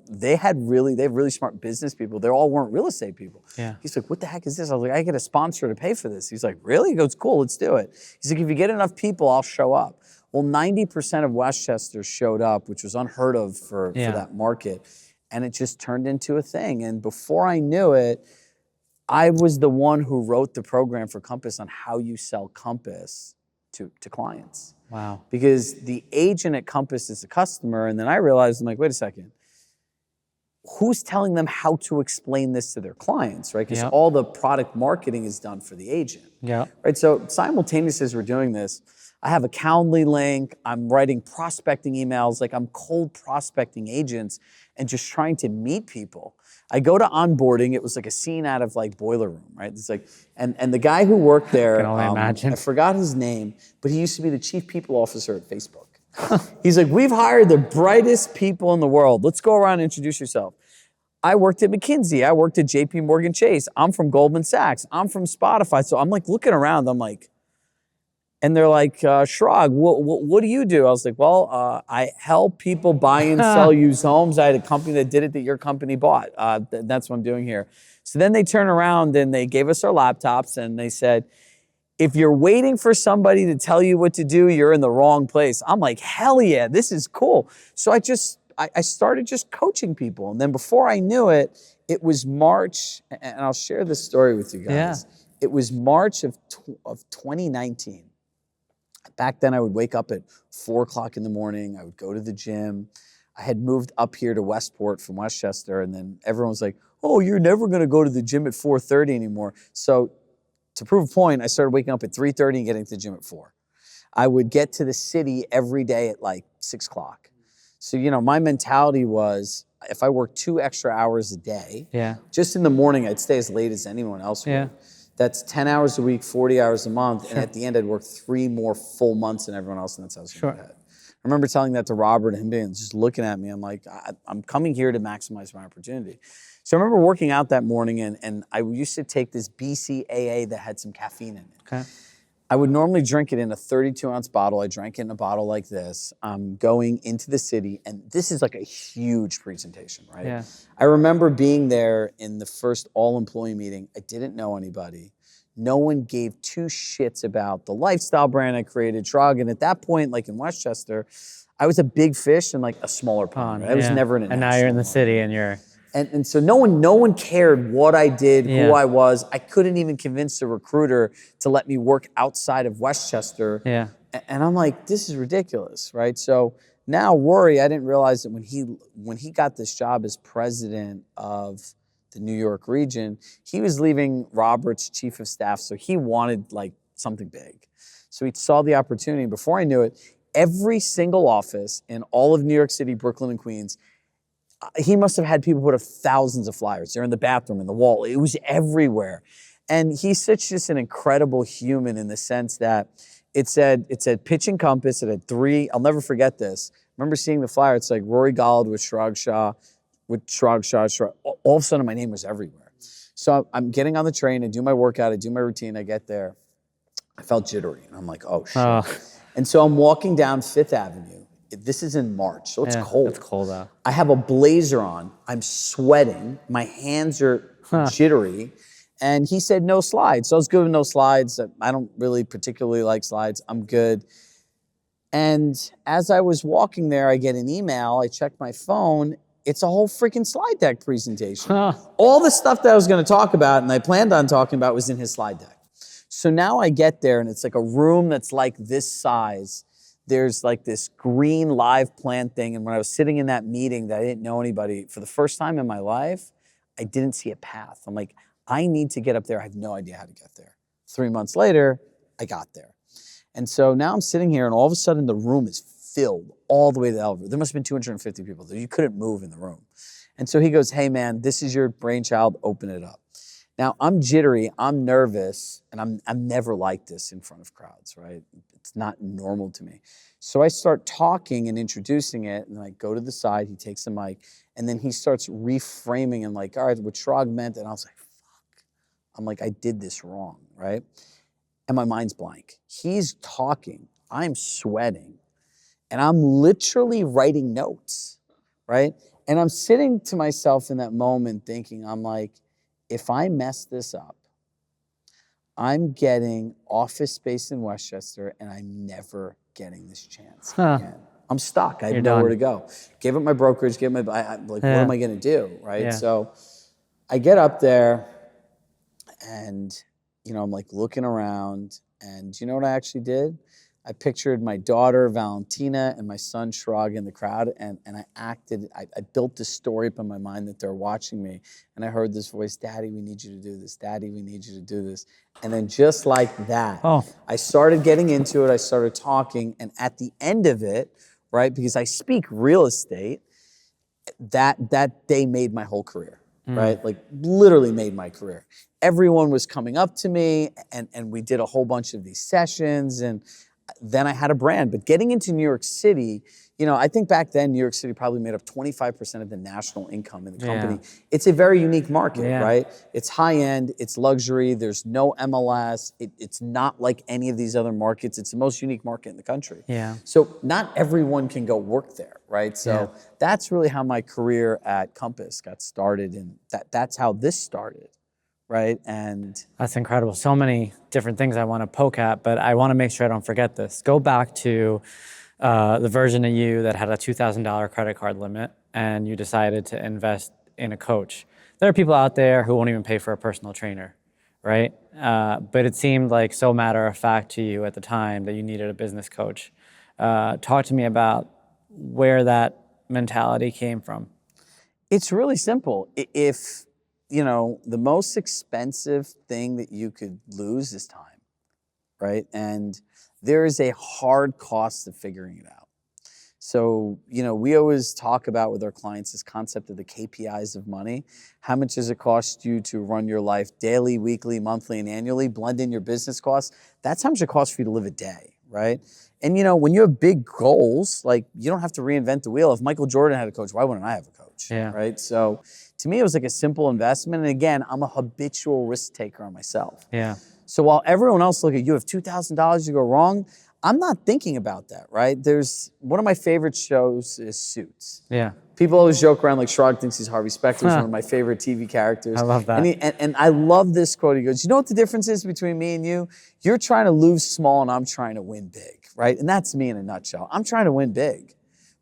they have really smart business people. They all weren't real estate people. Yeah. He's like, what the heck is this? I was like, I get a sponsor to pay for this. He's like, really? He goes, cool, let's do it. He's like, if you get enough people, I'll show up. Well, 90% of Westchester showed up, which was unheard of for that market. And it just turned into a thing. And before I knew it, I was the one who wrote the program for Compass on how you sell Compass to clients. Wow. Because the agent at Compass is a customer, and then I realized, I'm like, wait a second. Who's telling them how to explain this to their clients, right? Because all the product marketing is done for the agent. Yeah. Right. So simultaneously as we're doing this, I have a Calendly link. I'm writing prospecting emails. Like, I'm cold prospecting agents and just trying to meet people. I go to onboarding. It was like a scene out of like Boiler Room, right? It's like, and the guy who worked there, I can only imagine. I forgot his name, but he used to be the chief people officer at Facebook. He's like, we've hired the brightest people in the world. Let's go around and introduce yourself. I worked at McKinsey. I worked at JP Morgan Chase. I'm from Goldman Sachs. I'm from Spotify. So I'm like looking around. I'm like, and they're like, Chirag, what do you do? I was like, well, I help people buy and sell used homes. I had a company that did it that your company bought. That's what I'm doing here. So then they turn around and they gave us our laptops and they said, if you're waiting for somebody to tell you what to do, you're in the wrong place. I'm like, hell yeah, this is cool. So I started just coaching people. And then before I knew it, it was March, and I'll share this story with you guys. Yeah. It was March of 2019. Back then, I would wake up at 4 o'clock in the morning. I would go to the gym. I had moved up here to Westport from Westchester, and then everyone was like, oh, you're never going to go to the gym at 4:30 anymore. So to prove a point, I started waking up at 3:30 and getting to the gym at 4. I would get to the city every day at like 6 o'clock. So, my mentality was, if I worked 2 extra hours a day, just in the morning, I'd stay as late as anyone else would. That's 10 hours a week, 40 hours a month. Sure. And at the end, I'd work 3 more full months than everyone else, and that's how I was going to head. remember telling that to Robert and him being just looking at me. I'm like, I'm coming here to maximize my opportunity. So I remember working out that morning, and I used to take this BCAA that had some caffeine in it. Okay. I would normally drink it in a 32-ounce bottle. I drank it in a bottle like this. I'm going into the city, and this is like a huge presentation, right? Yeah. I remember being there in the first all-employee meeting. I didn't know anybody. No one gave two shits about the lifestyle brand I created, Shrug. And at that point, like in Westchester, I was a big fish in like a smaller pond. Right? I was never in a And now you're in the national city market. and you're. And so no one cared what I did, who Yeah. I was. I couldn't even convince the recruiter to let me work outside of Westchester. Yeah. And I'm like, this is ridiculous, right? So now Rory, I didn't realize that when he got this job as president of the New York region, he was leaving Robert's chief of staff, so he wanted like something big. So he saw the opportunity. Before I knew it, every single office in all of New York City, Brooklyn, and Queens, he must have had people put up thousands of flyers. They're in the bathroom, in the wall. It was everywhere. And he's such just an incredible human in the sense that it said pitch and compass. It had three. I'll never forget this. I remember seeing the flyer. It's like Rory Gold with Chirag Shah, All of a sudden, my name was everywhere. So I'm getting on the train. I do my workout. I do my routine. I get there. I felt jittery. And I'm like, oh, shit. Oh. And so I'm walking down Fifth Avenue. This is in March, so it's cold. It's cold out. I have a blazer on. I'm sweating. My hands are jittery. And he said no slides. So I was good with no slides. I don't really particularly like slides. I'm good. And as I was walking there, I get an email. I check my phone. It's a whole freaking slide deck presentation. All the stuff that I was going to talk about and I planned on talking about was in his slide deck. So now I get there, and it's like a room that's like this size. There's like this green live plant thing. And when I was sitting in that meeting that I didn't know anybody, for the first time in my life, I didn't see a path. I'm like, I need to get up there. I have no idea how to get there. 3 months later, I got there. And so now I'm sitting here, and all of a sudden the room is filled all the way to the elevator. There must have been 250 people there. You couldn't move in the room. And so he goes, hey man, this is your brainchild, open it up. Now I'm jittery, I'm nervous, and I'm never like this in front of crowds, right? It's not normal to me. So I start talking and introducing it, and then I go to the side, he takes the mic, and then he starts reframing and like, all right, what Chirag meant, and I was like, fuck. I'm like, I did this wrong, right? And my mind's blank. He's talking, I'm sweating, and I'm literally writing notes, right? And I'm sitting to myself in that moment thinking, I'm like, if I mess this up, I'm getting office space in Westchester, and I'm never getting this chance again. I'm stuck. I have nowhere to go. Gave up my brokerage. What am I going to do, right? Yeah. So I get up there, and I'm like looking around, and you know what I actually did? I pictured my daughter, Valentina, and my son, Chirag, in the crowd, and I built this story up in my mind that they're watching me, and I heard this voice, Daddy, we need you to do this. Daddy, we need you to do this. And then just like that, I started getting into it, I started talking, and at the end of it, right, because I speak real estate, that day made my whole career, right? Like literally made my career. Everyone was coming up to me, and we did a whole bunch of these sessions, and then I had a brand. But getting into New York City, I think back then New York City probably made up 25% of the national income in the company. Yeah. It's a very unique market, right? It's high end, it's luxury, there's no MLS, it's not like any of these other markets. It's the most unique market in the country. Yeah. So not everyone can go work there, right? So that's really how my career at Compass got started, and that's how this started. Right, and that's incredible. So many different things I want to poke at, but I want to make sure I don't forget this. Go back to the version of you that had a $2,000 credit card limit, and you decided to invest in a coach. There are people out there who won't even pay for a personal trainer, right? But it seemed like so matter of fact to you at the time that you needed a business coach. Talk to me about where that mentality came from. It's really simple. If the most expensive thing that you could lose is time, right? And there is a hard cost of figuring it out. So, we always talk about with our clients this concept of the KPIs of money. How much does it cost you to run your life daily, weekly, monthly, and annually? Blend in your business costs. That's how much it costs for you to live a day, right? And when you have big goals, like you don't have to reinvent the wheel. If Michael Jordan had a coach, why wouldn't I have a coach? Yeah. Right. So to me, it was like a simple investment. And again, I'm a habitual risk taker on myself. Yeah. So while everyone else look at you have $2,000 to go wrong, I'm not thinking about that, right? There's one of my favorite shows is Suits. Yeah. People always joke around like Chirag thinks he's Harvey Specter. He's one of my favorite TV characters. I love that. And I love this quote. He goes, you know what the difference is between me and you? You're trying to lose small and I'm trying to win big, right? And that's me in a nutshell. I'm trying to win big,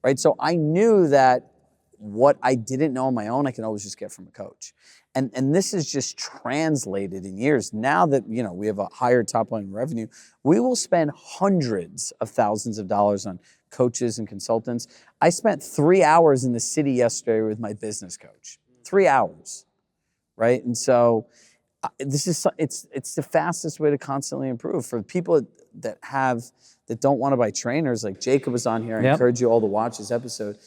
right? So I knew that what I didn't know on my own, I can always just get from a coach. And this is just translated in years. Now that, we have a higher top line revenue, we will spend hundreds of thousands of dollars on coaches and consultants. I spent 3 hours in the city yesterday with my business coach. 3 hours, right? And so it's the fastest way to constantly improve. For people that don't want to buy trainers, like Jacob was on here, I encourage you all to watch this episode.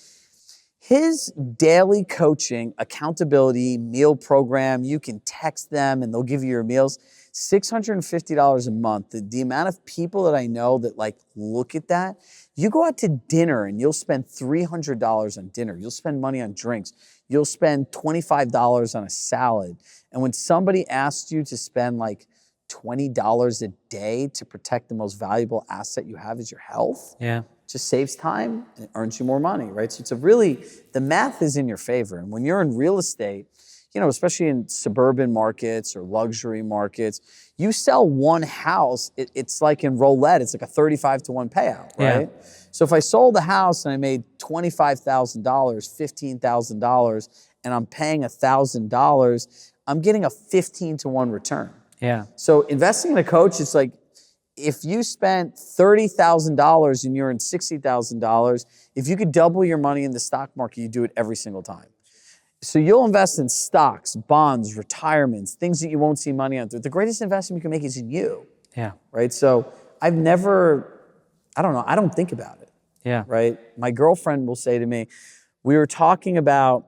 His daily coaching, accountability, meal program, you can text them and they'll give you your meals, $650 a month. The amount of people that I know that look at that, you go out to dinner and you'll spend $300 on dinner. You'll spend money on drinks. You'll spend $25 on a salad. And when somebody asks you to spend $20 a day to protect the most valuable asset you have is your health, just saves time and it earns you more money, right? So the math is in your favor. And when you're in real estate, especially in suburban markets or luxury markets, you sell one house, it's like in roulette, it's like a 35-1 payout, right? Yeah. So if I sold a house and I made $25,000, $15,000, and I'm paying $1,000, I'm getting a 15-1 return. Yeah. So investing in a coach, it's like, if you spent $30,000 and you're in $60,000, if you could double your money in the stock market, you do it every single time. So you'll invest in stocks, bonds, retirements, things that you won't see money on. The greatest investment you can make is in you. Yeah. Right? So I don't think about it. Yeah. Right? My girlfriend will say to me, what were we talking about?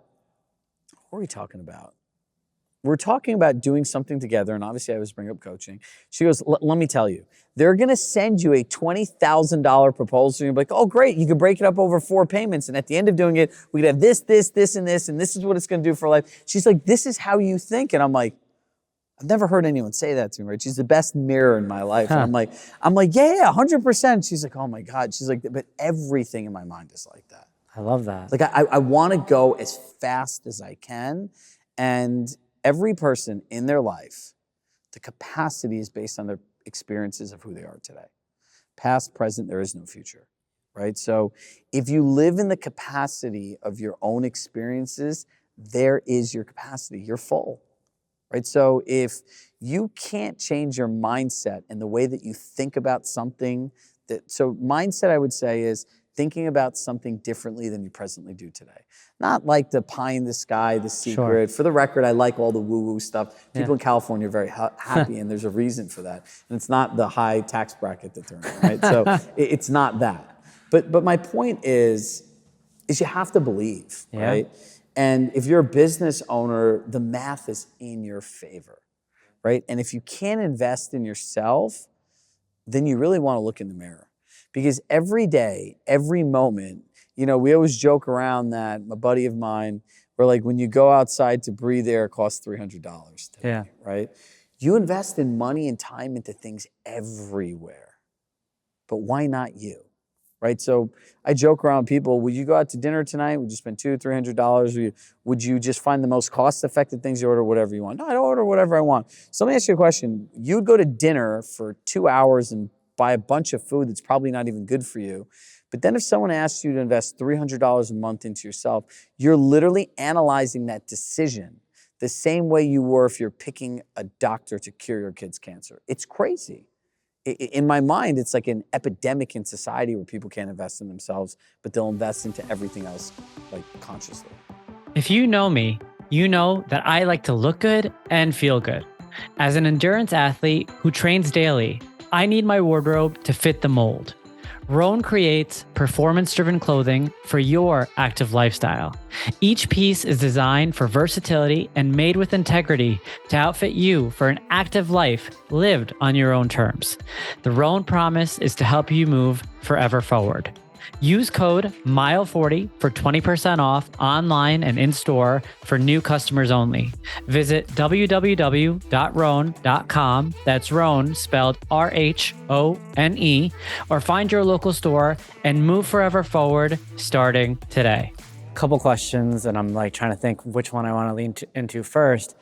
We're talking about doing something together, and obviously I was bringing up coaching. She goes, let me tell you, they're going to send you a $20,000 proposal. And you'll be like, oh, great, you can break it up over 4 payments. And at the end of doing it, we could have this, this, this, and this is what it's going to do for life. She's like, this is how you think. And I'm like, I've never heard anyone say that to me, right? She's the best mirror in my life. Huh. And I'm like, yeah, 100%. She's like, oh my God. She's like, but everything in my mind is like that. I love that. Like I want to go as fast as I can. And every person in their life, the capacity is based on their experiences of who they are today. Past, present, there is no future, right? So if you live in the capacity of your own experiences, there is your capacity. You're full, right? So if you can't change your mindset and the way that you think about something, so mindset, I would say, is thinking about something differently than you presently do today. Not like the pie in the sky, the secret. Sure. For the record, I like all the woo-woo stuff. People in California are very happy, and there's a reason for that. And it's not the high tax bracket that they're in, right? So it's not that. But my point is you have to believe, right? And if you're a business owner, the math is in your favor, right? And if you can't invest in yourself, then you really want to look in the mirror. Because every day, every moment, we always joke around that, a buddy of mine, where when you go outside to breathe air, it costs $300 today, right? You invest in money and time into things everywhere. But why not you, right? So I joke around people, would you go out to dinner tonight? Would you spend $200, $300? Would you just find the most cost-effective things you order, whatever you want? No, I'd order whatever I want. So let me ask you a question. You'd go to dinner for 2 hours and buy a bunch of food that's probably not even good for you. But then if someone asks you to invest $300 a month into yourself, you're literally analyzing that decision the same way you were if you're picking a doctor to cure your kid's cancer. It's crazy. In my mind, it's like an epidemic in society where people can't invest in themselves, but they'll invest into everything else consciously. If you know me, you know that I like to look good and feel good. As an endurance athlete who trains daily, I need my wardrobe to fit the mold. Roan creates performance-driven clothing for your active lifestyle. Each piece is designed for versatility and made with integrity to outfit you for an active life lived on your own terms. The Roan promise is to help you move forever forward. Use code MILE40 for 20% off online and in-store for new customers only. Visit www.rhone.com, that's Rhone spelled RHONE, or find your local store and move forever forward starting today. Couple questions, and I'm like trying to think which one I want to lean into first.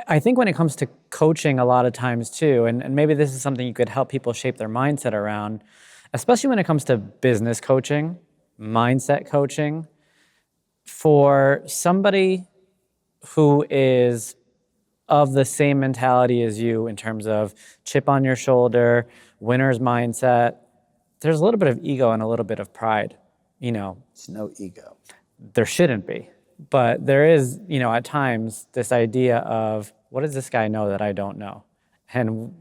I think when it comes to coaching a lot of times too, and maybe this is something you could help people shape their mindset around, especially when it comes to business coaching, mindset coaching, for somebody who is of the same mentality as you in terms of chip on your shoulder, winner's mindset, there's a little bit of ego and a little bit of pride. There's no ego. There shouldn't be, but there is, at times this idea of, what does this guy know that I don't know? And,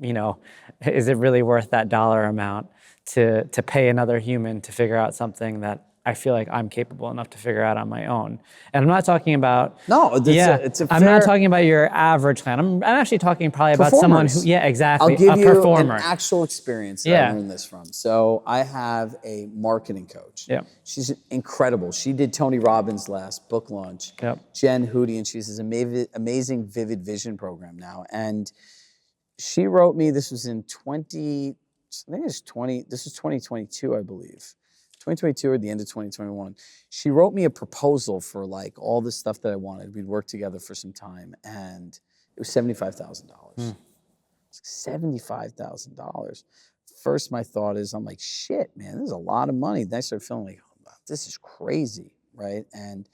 is it really worth that dollar amount to pay another human to figure out something that I feel like I'm capable enough to figure out on my own? And I'm not talking about I'm not talking about your average client. I'm actually talking probably about someone who, exactly, I'll give a you performer. an actual experience that I learned this from. So I have a marketing coach. Yeah. She's incredible. She did Tony Robbins' last book launch. Yep. Jen Hootie, and she's this amazing Vivid Vision program now. And she wrote me, this was in 2022, I believe. 2022 or the end of 2021. She wrote me a proposal for like all the stuff that I wanted. We'd worked together for some time, and it was $75,000. It's like $75,000. First, my thought is, I'm like, shit, man, this is a lot of money. Then I started feeling like, oh, this is crazy, right? And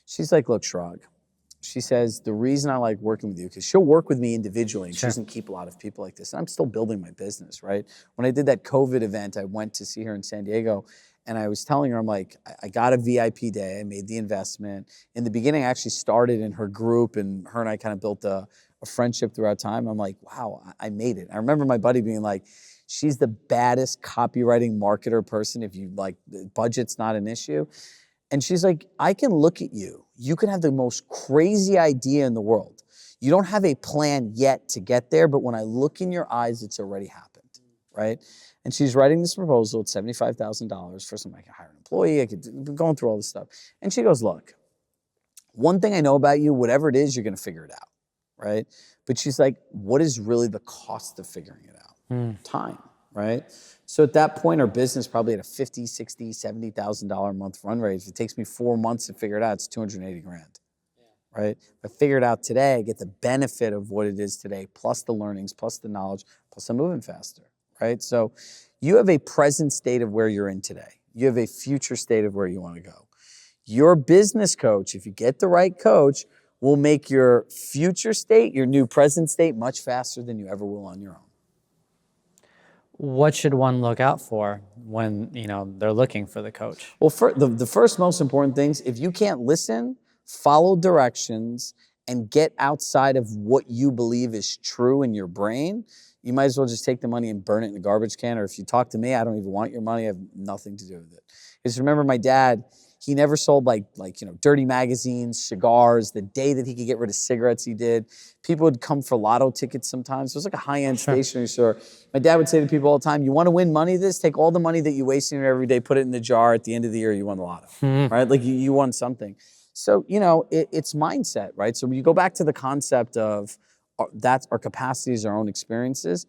she's like, look, Chirag. She says, the reason I like working with you, because she'll work with me individually, and she doesn't keep a lot of people like this. And I'm still building my business, right? When I did that COVID event, I went to see her in San Diego, and I was telling her, I'm like, I got a VIP day. I made the investment. In the beginning, I actually started in her group, and her and I kind of built a friendship throughout time. I'm like, wow, I made it. I remember my buddy being like, she's the baddest copywriting marketer person. If you like, the budget's not an issue. And she's like, I can look at you. You can have the most crazy idea in the world. You don't have a plan yet to get there, but when I look in your eyes, it's already happened, right? And she's writing this proposal at $75,000 for something. I could hire an employee. I could going through all this stuff. And she goes, look, one thing I know about you, whatever it is, you're going to figure it out, right? But she's like, what is really the cost of figuring it out? Time, right? So at that point, our business probably had a $50,000, $60,000, $70,000 a month run rate. If it takes me 4 months to figure it out, it's $280 grand, right? If I figure it out today, I get the benefit of what it is today, plus the learnings, plus the knowledge, plus I'm moving faster, right? So you have a present state of where you're in today. You have a future state of where you want to go. Your business coach, if you get the right coach, will make your future state, your new present state, much faster than you ever will on your own. What should one look out for when they're looking for the coach? Well, the first most important things, if you can't listen, follow directions, and get outside of what you believe is true in your brain, you might as well just take the money and burn it in a garbage can. Or if you talk to me, I don't even want your money. I have nothing to do with it. Because remember, my dad, he never sold like dirty magazines, cigars. The day that he could get rid of cigarettes, he did. People would come for lotto tickets sometimes. It was like a high-end stationery store. My dad would say to people all the time, you want to win money this? Take all the money that you waste in it every day, put it in the jar. At the end of the year, you won the lotto, right? Like you won something. So, it's mindset, right? So when you go back to the concept of that's our capacities, our own experiences.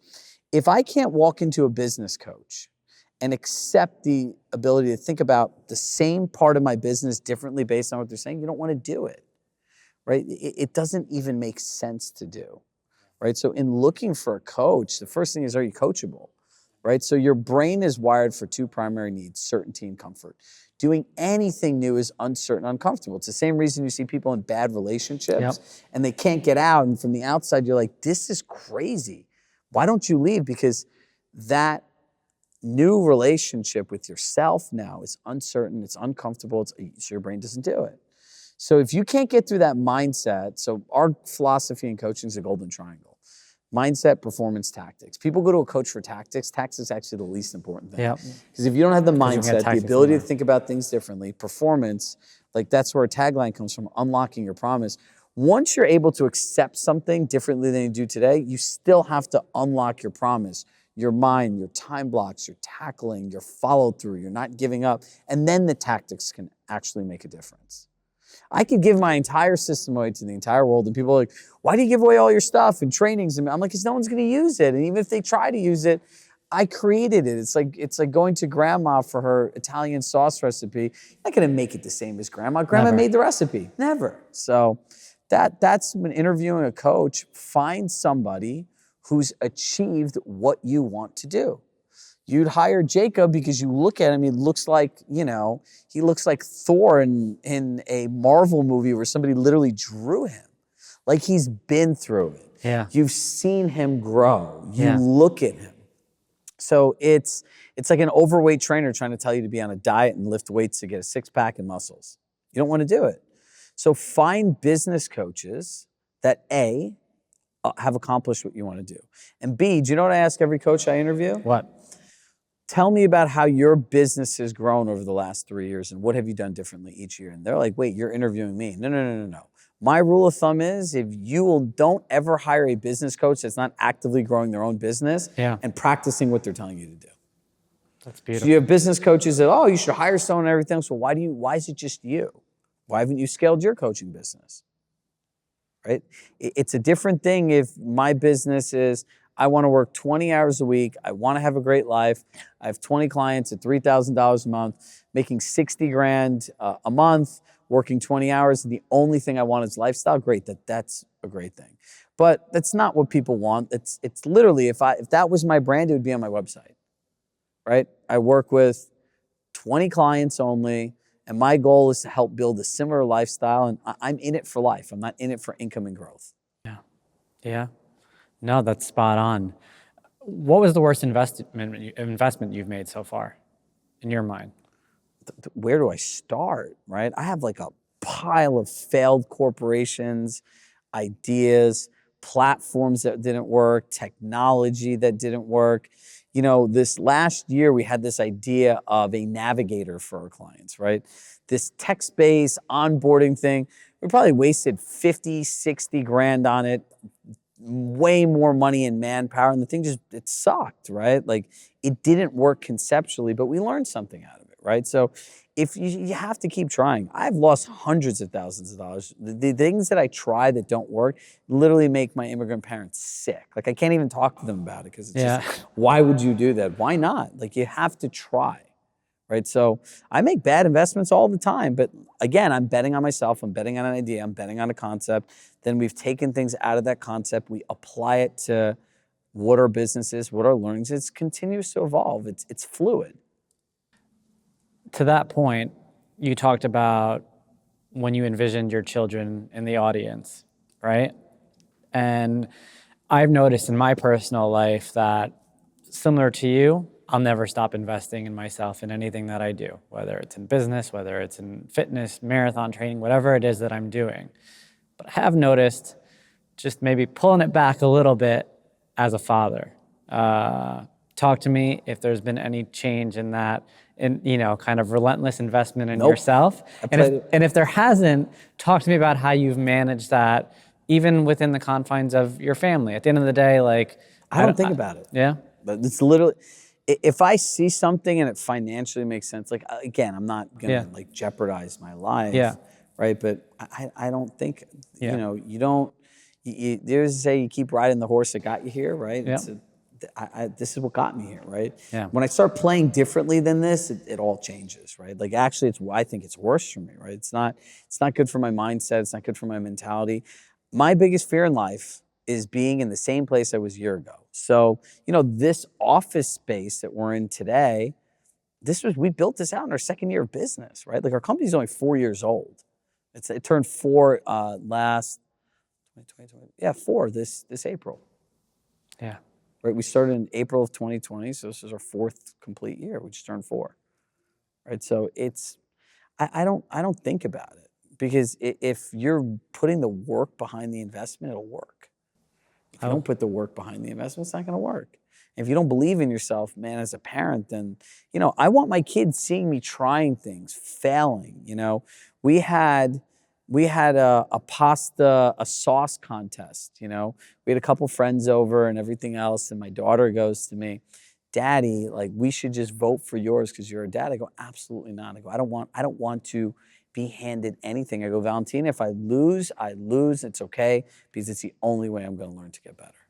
If I can't walk into a business coach and accept the ability to think about the same part of my business differently based on what they're saying, you don't want to do it, right? It doesn't even make sense to do, right? So in looking for a coach, the first thing is, are you coachable, right? So your brain is wired for two primary needs, certainty and comfort. Doing anything new is uncertain, uncomfortable. It's the same reason you see people in bad relationships and they can't get out. And from the outside, you're like, this is crazy. Why don't you leave? Because that new relationship with yourself now is uncertain, it's uncomfortable, so your brain doesn't do it. So if you can't get through that mindset, so our philosophy in coaching is a golden triangle. Mindset, performance, tactics. People go to a coach for tactics. Tactics is actually the least important thing. Yeah. Because if you don't have the Because you can get mindset, the tactics ability to anywhere. think about things differently, performance, like that's where a tagline comes from, unlocking your promise. Once you're able to accept something differently than you do today, you still have to unlock your promise, your mind, your time blocks, your tackling, your follow through, you're not giving up. And then the tactics can actually make a difference. I could give my entire system away to the entire world, and people are like, why do you give away all your stuff and trainings? And I'm like, because no one's going to use it. And even if they try to use it, I created it. It's like going to grandma for her Italian sauce recipe. You're not going to make it the same as grandma. Grandma Never. made the recipe. Never. So that's when interviewing a coach, find somebody who's achieved what you want to do. You'd hire Jacob because you look at him, he looks like, he looks like Thor in a Marvel movie where somebody literally drew him. Like he's been through it. Yeah. You've seen him grow. You Yeah. look at him. So it's like an overweight trainer trying to tell you to be on a diet and lift weights to get a six-pack and muscles. You don't want to do it. So find business coaches that A, have accomplished what you want to do. And B, do you know what I ask every coach I interview? What? Tell me about how your business has grown over the last 3 years and what have you done differently each year? And they're like, wait, you're interviewing me. No, no, no, no, no. My rule of thumb is if don't ever hire a business coach that's not actively growing their own business Yeah. and practicing what they're telling you to do. That's So beautiful. you have business coaches that, you should hire someone and everything. So why is it just you? Why haven't you scaled your coaching business? Right? It's a different thing if my business is, I want to work 20 hours a week. I want to have a great life. I have 20 clients at $3,000 a month, making 60 grand a month, working 20 hours. And the only thing I want is lifestyle. Great, that's a great thing. But that's not what people want. It's literally, if that was my brand, it would be on my website, right? I work with 20 clients only, and my goal is to help build a similar lifestyle. And I'm in it for life. I'm not in it for income and growth. Yeah. Yeah. No, that's spot on. What was the worst investment you've made so far, in your mind? Where do I start, right? I have like a pile of failed corporations, ideas, platforms that didn't work, technology that didn't work. This last year we had this idea of a navigator for our clients, right? This text-based onboarding thing. We probably wasted 50, 60 grand on it, way more money and manpower, and the thing it sucked, right? Like it didn't work conceptually, but we learned something out of it, right? So if you have to keep trying. I've lost hundreds of thousands of dollars. The things that I try that don't work literally make my immigrant parents sick. Like I can't even talk to them about it because it's just, why would you do that? Why not? Like you have to try. Right. So I make bad investments all the time. But again, I'm betting on myself. I'm betting on an idea. I'm betting on a concept. Then we've taken things out of that concept. We apply it to what our business is, what our learnings is. It continues to evolve. It's fluid. To that point, you talked about when you envisioned your children in the audience, right? And I've noticed in my personal life that, similar to you, I'll never stop investing in myself in anything that I do, whether it's in business, whether it's in fitness, marathon training, whatever it is that I'm doing. But I have noticed, just maybe pulling it back a little bit as a father. Talk to me if there's been any change in that, kind of relentless investment in yourself. And if there hasn't, talk to me about how you've managed that, even within the confines of your family. At the end of the day, I don't think about it. Yeah. But it's literally, if I see something and it financially makes sense, like again, I'm not gonna jeopardize my life. Yeah. Right. But I don't think, you don't. There's a say you keep riding the horse that got you here, right? Yeah. This is what got me here, right? Yeah. When I start playing differently than this, it all changes, right? Like actually, I think it's worse for me, right? It's not good for my mindset. It's not good for my mentality. My biggest fear in life is being in the same place I was a year ago. So, this office space that we're in today, we built this out in our second year of business, right? Like our company's only 4 years old. It turned 4 last 2020. Yeah, 4 this April. Yeah. Right, we started in April of 2020, so this is our 4th complete year. We just turned 4. Right, so I don't think about it because if you're putting the work behind the investment, it'll work. If you Oh, don't put the work behind the investment, it's not going to work. If you don't believe in yourself, man, as a parent, then, I want my kids seeing me trying things, failing. We had we had a sauce contest. We had a couple friends over and everything else, and my daughter goes to me, Daddy, like we should just vote for yours because you're a dad. I go, absolutely not. I go, I don't want to be handed anything. I go, Valentina, if I lose, I lose. It's okay because it's the only way I'm going to learn to get better.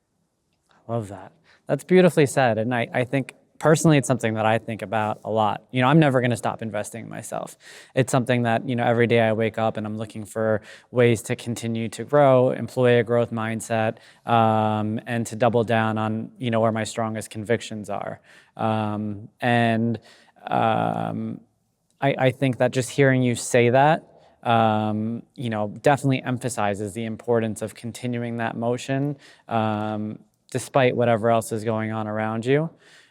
love that. That's beautifully said. And I think personally, it's something that I think about a lot. I'm never going to stop investing in myself. It's something that, every day I wake up and I'm looking for ways to continue to grow, employ a growth mindset, and to double down on, where my strongest convictions are. And I think that just hearing you say that, definitely emphasizes the importance of continuing that motion, despite whatever else is going on around you.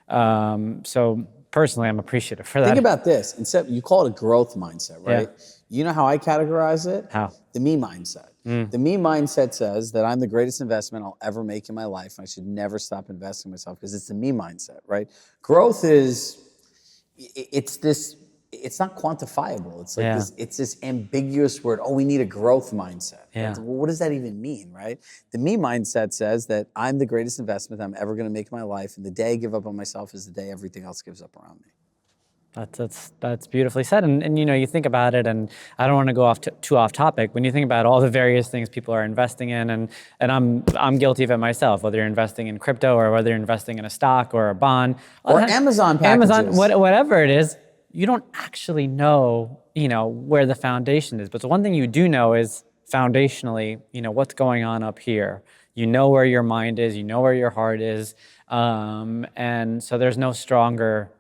So personally, I'm appreciative for Think that. about this. Instead, you call it a growth mindset, Yeah. right? You know how I categorize it? How? The me mindset. The me mindset says that I'm the greatest investment I'll ever make in my life. And I should never stop investing in myself because it's the me mindset, right? Growth is, it's this, it's not quantifiable. It's like Yeah. this ambiguous word. Oh, we need a growth mindset. Yeah. Well, what does that even mean, right? The me mindset says that I'm the greatest investment I'm ever going to make in my life. And the day I give up on myself is the day everything else gives up around me. That's beautifully said, and you think about it, and I don't want to go too off topic. When you think about all the various things people are investing in, and I'm guilty of it myself. Whether you're investing in crypto or whether you're investing in a stock or a bond Or Amazon Amazon, packages. whatever it is, you don't actually know where the foundation is. But the one thing you do know is foundationally, what's going on up here. You know where your mind is, you know where your heart is, and so there's no stronger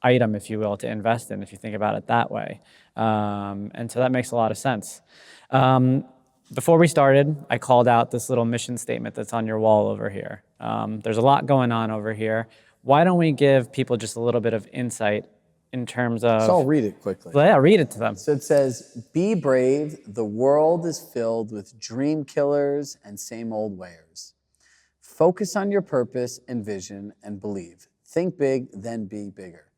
item, if you will, to invest in, if you think about it that way. And so that makes a lot of sense. Before we started, I called out this little mission statement that's on your wall over here. There's a lot going on over here. Why don't we give people just a little bit of insight in terms of... So I'll read it quickly. Yeah, read it to them. So it says, be brave. The world is filled with dream killers and same old wares. Focus on your purpose and vision and believe. Think big, then be bigger.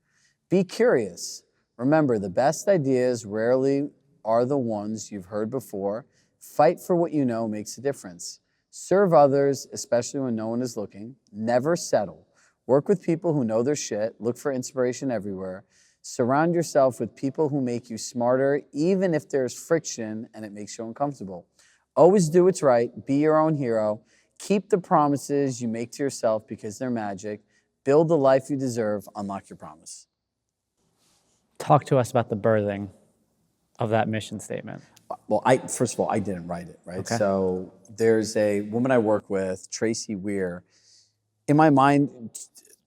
Be curious. Remember, the best ideas rarely are the ones you've heard before. Fight for what you know makes a difference. Serve others, especially when no one is looking. Never settle. Work with people who know their shit. Look for inspiration everywhere. Surround yourself with people who make you smarter, even if there's friction and it makes you uncomfortable. Always do what's right. Be your own hero. Keep the promises you make to yourself because they're magic. Build the life you deserve. Unlock your promise. Talk to us about the birthing of that mission statement. Well, first of all, I didn't write it, right? Okay. So there's a woman I work with, Tracy Weir. In my mind,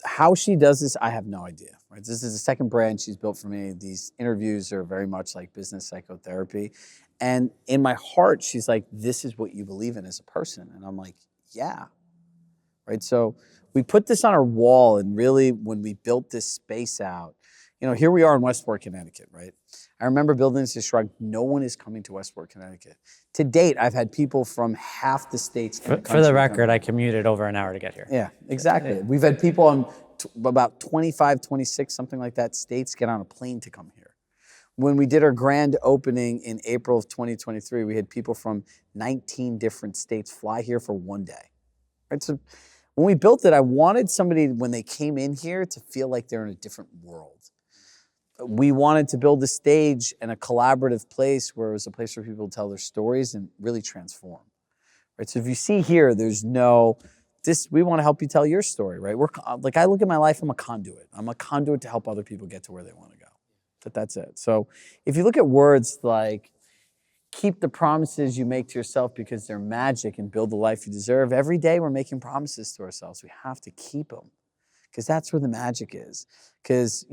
how she does this, I have no idea, right? This is the second brand she's built for me. These interviews are very much like business psychotherapy. And in my heart, she's like, this is what you believe in as a person. And I'm like, yeah, right? So we put this on our wall, and really when we built this space out, here we are in Westport, Connecticut, right? I remember building this to Shrug. No one is coming to Westport, Connecticut. To date, I've had people from half the states in the country. For the record, I commuted over an hour to get here. Yeah, exactly. We've had people on about 25, 26, something like that, states get on a plane to come here. When we did our grand opening in April of 2023, we had people from 19 different states fly here for one day. Right? So when we built it, I wanted somebody, when they came in here, to feel like they're in a different world. We wanted to build a stage and a collaborative place where it was a place for people to tell their stories and really transform. Right? So if you see here, there's no, we want to help you tell your story, right? I look at my life, I'm a conduit. I'm a conduit to help other people get to where they want to go. That's it. So if you look at words like, keep the promises you make to yourself because they're magic and build the life you deserve, every day we're making promises to ourselves. We have to keep them because that's where the magic is. Because,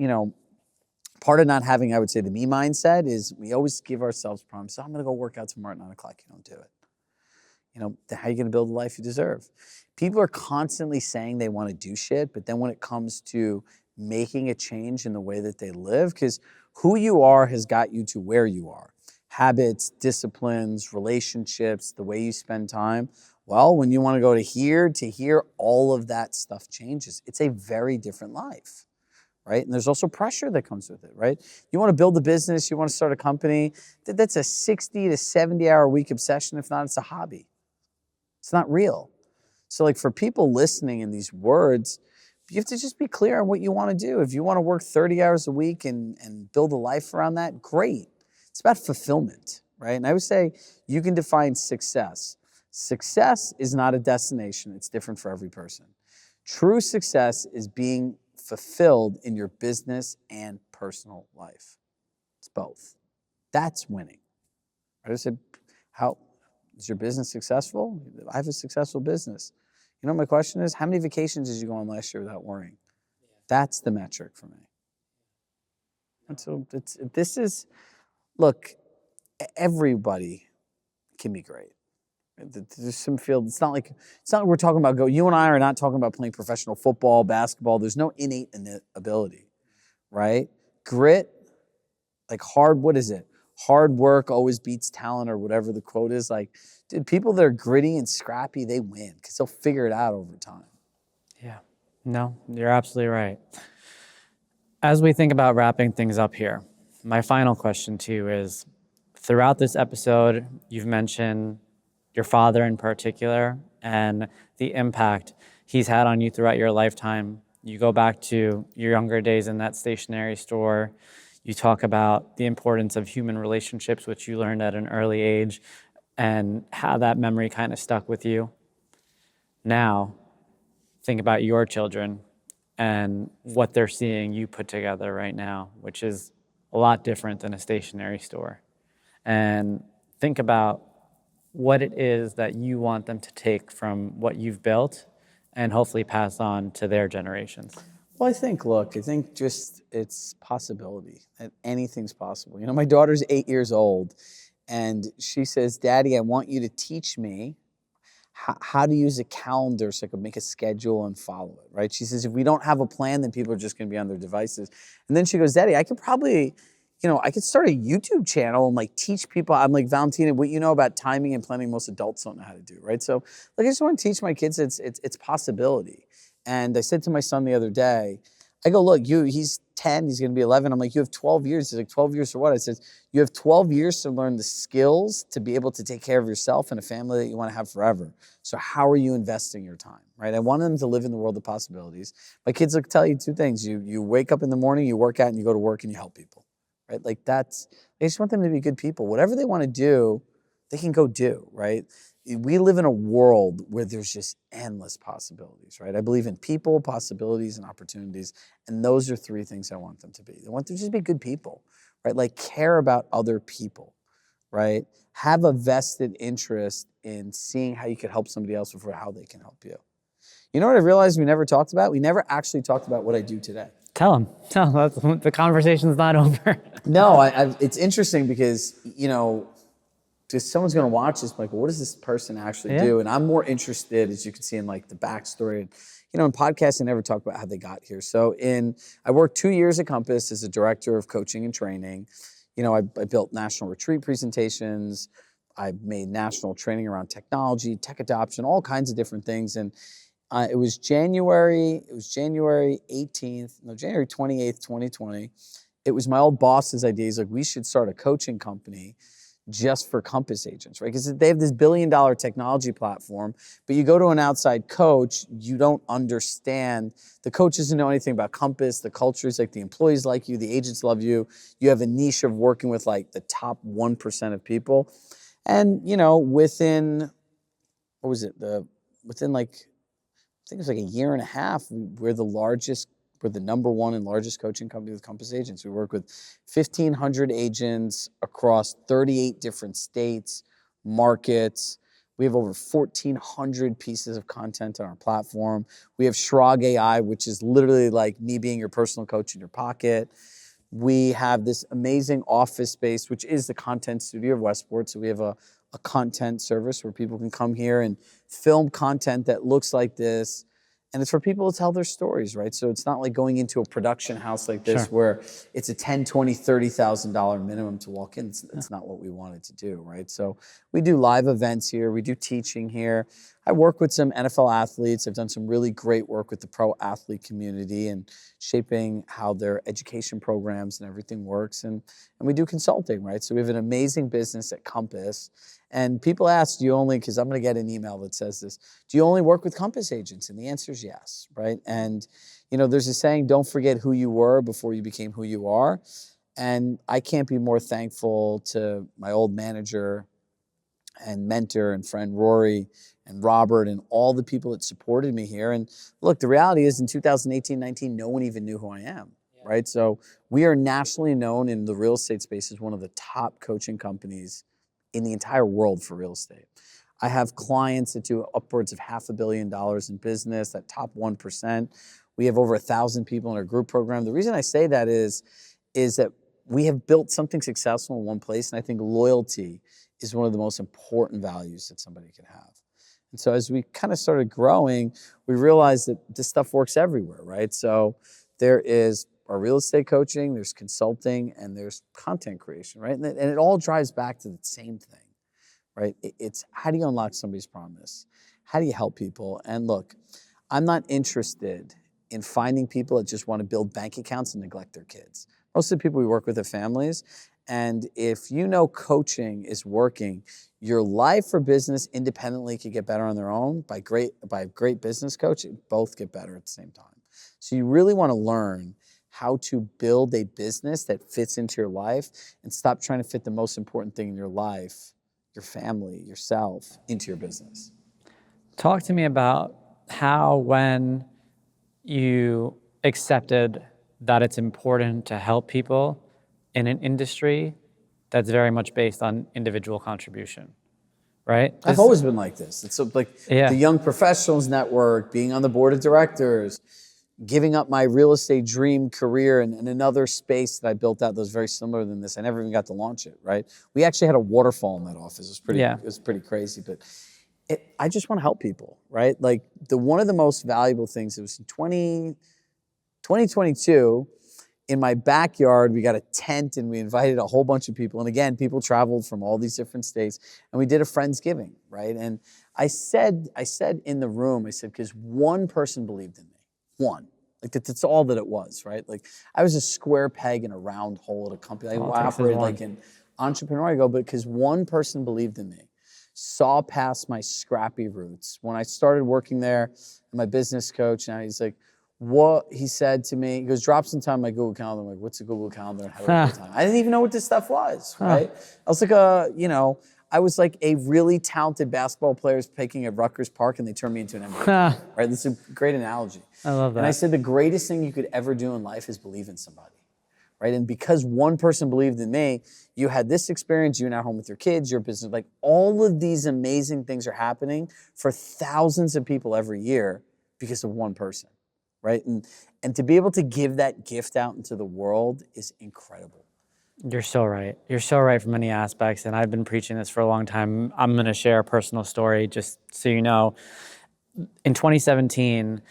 part of not having, I would say, the me mindset is we always give ourselves promises. I'm going to go work out tomorrow at 9 o'clock. You don't do it. How are you going to build the life you deserve? People are constantly saying they want to do shit, but then when it comes to making a change in the way that they live, because who you are has got you to where you are. Habits, disciplines, relationships, the way you spend time, Well, when you want to go to here, all of that stuff changes. It's a very different life, right? And there's also pressure that comes with it, right? You want to build a business, you want to start a company, that's a 60 to 70 hour a week obsession. If not, it's a hobby. It's not real. So like for people listening in these words, you have to just be clear on what you want to do. If you want to work 30 hours a week and build a life around that, great. It's about fulfillment, right? And I would say you can define success. Success is not a destination. It's different for every person. True success is being fulfilled in your business and personal life. It's both. That's winning. I said, how is your business successful? I have a successful business. You know, my question is, how many vacations did you go on last year without worrying? That's the metric for me. And so look, everybody can be great. There's some field. It's not like we're talking about you and I are not talking about playing professional football, basketball. There's no innate ability, right? Grit, like what is it? Hard work always beats talent, or whatever the quote is. Like, dude, people that are gritty and scrappy, they win because they'll figure it out over time. Yeah. No, you're absolutely right. As we think about wrapping things up here, my final question to you is, throughout this episode, you've mentioned your father in particular and the impact he's had on you throughout your lifetime. You go back to your younger days in that stationery store. You talk about the importance of human relationships, which you learned at an early age, and how that memory kind of stuck with you. Now, think about your children and what they're seeing you put together right now, which is a lot different than a stationery store. And think about what it is that you want them to take from what you've built and hopefully pass on to their generations. Well, I think just it's possibility, that anything's possible. You know, my daughter's 8 years old, and she says, Daddy, I want you to teach me how to use a calendar so I could make a schedule and follow it, right? She says, if we don't have a plan, then people are just going to be on their devices. And then she goes, Daddy, I could probably, I could start a YouTube channel and like teach people. I'm like, Valentina, what you know about timing and planning, most adults don't know how to do, right? So like, I just want to teach my kids it's possibility. And I said to my son the other day, I go, look, he's 10, he's going to be 11. I'm like, you have 12 years. He's like, 12 years for what? I said, you have 12 years to learn the skills to be able to take care of yourself and a family that you want to have forever. So how are you investing your time, right? I want them to live in the world of possibilities. My kids will tell you two things. You wake up in the morning, you work out, and you go to work and you help people, right? Like I just want them to be good people. Whatever they want to do, they can go do, right? We live in a world where there's just endless possibilities, right? I believe in people, possibilities, and opportunities. And those are three things I want them to be. I want them to just be good people, right? Like care about other people, right? Have a vested interest in seeing how you could help somebody else before how they can help you. You know what I realized we never talked about? We never actually talked about what I do today. Tell them. The conversation's not over. No, it's interesting because, just someone's going to watch this, like, what does this person actually do? And I'm more interested, as you can see in like the backstory. And, in podcasts, I never talk about how they got here. So I worked 2 years at Compass as a director of coaching and training. I built national retreat presentations. I made national training around technology, tech adoption, all kinds of different things. And it was January 28th, 2020. It was my old boss's idea. He's like, we should start a coaching company just for Compass agents, right? Because they have this $1 billion technology platform, but you go to an outside coach, you don't understand. The coach doesn't know anything about Compass. The culture is like the employees like you, the agents love you. You have a niche of working with like the top 1% of people. And, within like, I think it was like a year and a half, we're the number one and largest coaching company with Compass agents. We work with 1,500 agents across 38 different states, markets. We have over 1,400 pieces of content on our platform. We have Chirag AI, which is literally like me being your personal coach in your pocket. We have this amazing office space, which is the content studio of Westport. So we have a content service where people can come here and film content that looks like this And it's for people to tell their stories, right? So it's not like going into a production house like this Sure. where it's a $10, $20, $30,000 minimum to walk in. It's not what we wanted to do, right? So we do live events here. We do teaching here. I work with some NFL athletes. I've done some really great work with the pro athlete community and shaping how their education programs and everything works. And we do consulting, right? So we have an amazing business at Compass. And people ask, do you only, because I'm going to get an email that says this, do you only work with Compass agents? And the answer is yes, right? And, there's a saying, don't forget who you were before you became who you are. And I can't be more thankful to my old manager and mentor and friend Rory and Robert and all the people that supported me here. And look, the reality is in 2018, 19, no one even knew who I am, right? So we are nationally known in the real estate space as one of the top coaching companies in the entire world for real estate. I have clients that do upwards of $500 million in business, that top 1%. We have over 1,000 people in our group program. The reason I say that is that we have built something successful in one place, and I think loyalty is one of the most important values that somebody can have. And so as we kind of started growing, we realized that this stuff works everywhere, right? So there is our real estate coaching, there's consulting, and there's content creation, right? And it all drives back to the same thing, right? It's how do you unlock somebody's promise? How do you help people? And look, I'm not interested in finding people that just want to build bank accounts and neglect their kids. Most of the people we work with are families. And if coaching is working, your life or business independently could get better on their own by a great business coach. Both get better at the same time. So you really want to learn how to build a business that fits into your life and stop trying to fit the most important thing in your life, your family, yourself, into your business. Talk to me about how, when you accepted that it's important to help people in an industry that's very much based on individual contribution, right? I've always been like this. It's like the Young Professionals Network, being on the board of directors, giving up my real estate dream career in another space that I built out that was very similar than this. I never even got to launch it, right? We actually had a waterfall in that office. It was pretty crazy, but I just want to help people, right? Like one of the most valuable things, it was in 2022, in my backyard, we got a tent and we invited a whole bunch of people. And again, people traveled from all these different states and we did a Friendsgiving, right? And I said in the room, because one person believed in me. One. Like that's all that it was, right? Like I was a square peg in a round hole at a company. I operated like an entrepreneur. I go, but because one person believed in me, saw past my scrappy roots. When I started working there, my business coach, and he's like, what he said to me, he goes, drop some time on my Google Calendar. I'm like, what's a Google Calendar? And how do I put time? I didn't even know what this stuff was, right? I was like, I was like a really talented basketball player picking at Rutgers Park, and they turned me into an MVP, right? This is a great analogy. I love that. And I said, the greatest thing you could ever do in life is believe in somebody, right? And because one person believed in me, you had this experience, you're now home with your kids, your business, like all of these amazing things are happening for thousands of people every year because of one person, right? And to be able to give that gift out into the world is incredible. You're so right. You're so right from many aspects. And I've been preaching this for a long time. I'm going to share a personal story just so you know. In 2017,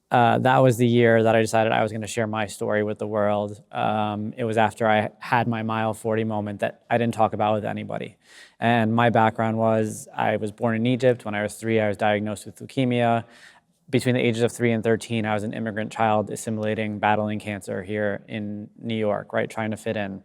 that was the year that I decided I was going to share my story with the world. It was after I had my mile 40 moment that I didn't talk about with anybody. And my background was I was born in Egypt. When I was 3, I was diagnosed with leukemia. Between the ages of 3 and 13, I was an immigrant child assimilating, battling cancer here in New York, right, trying to fit in.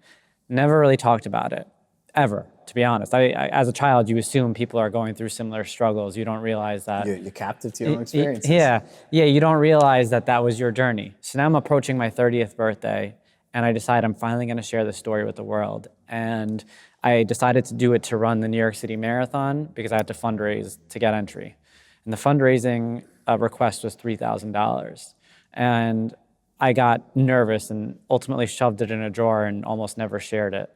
Never really talked about it, ever, to be honest. I as a child, you assume people are going through similar struggles. You don't realize that. You're captive to your own experiences. Yeah, you don't realize that was your journey. So now I'm approaching my 30th birthday, and I decide I'm finally going to share this story with the world. And I decided to do it to run the New York City Marathon because I had to fundraise to get entry. And the fundraising request was $3,000. And I got nervous and ultimately shoved it in a drawer and almost never shared it.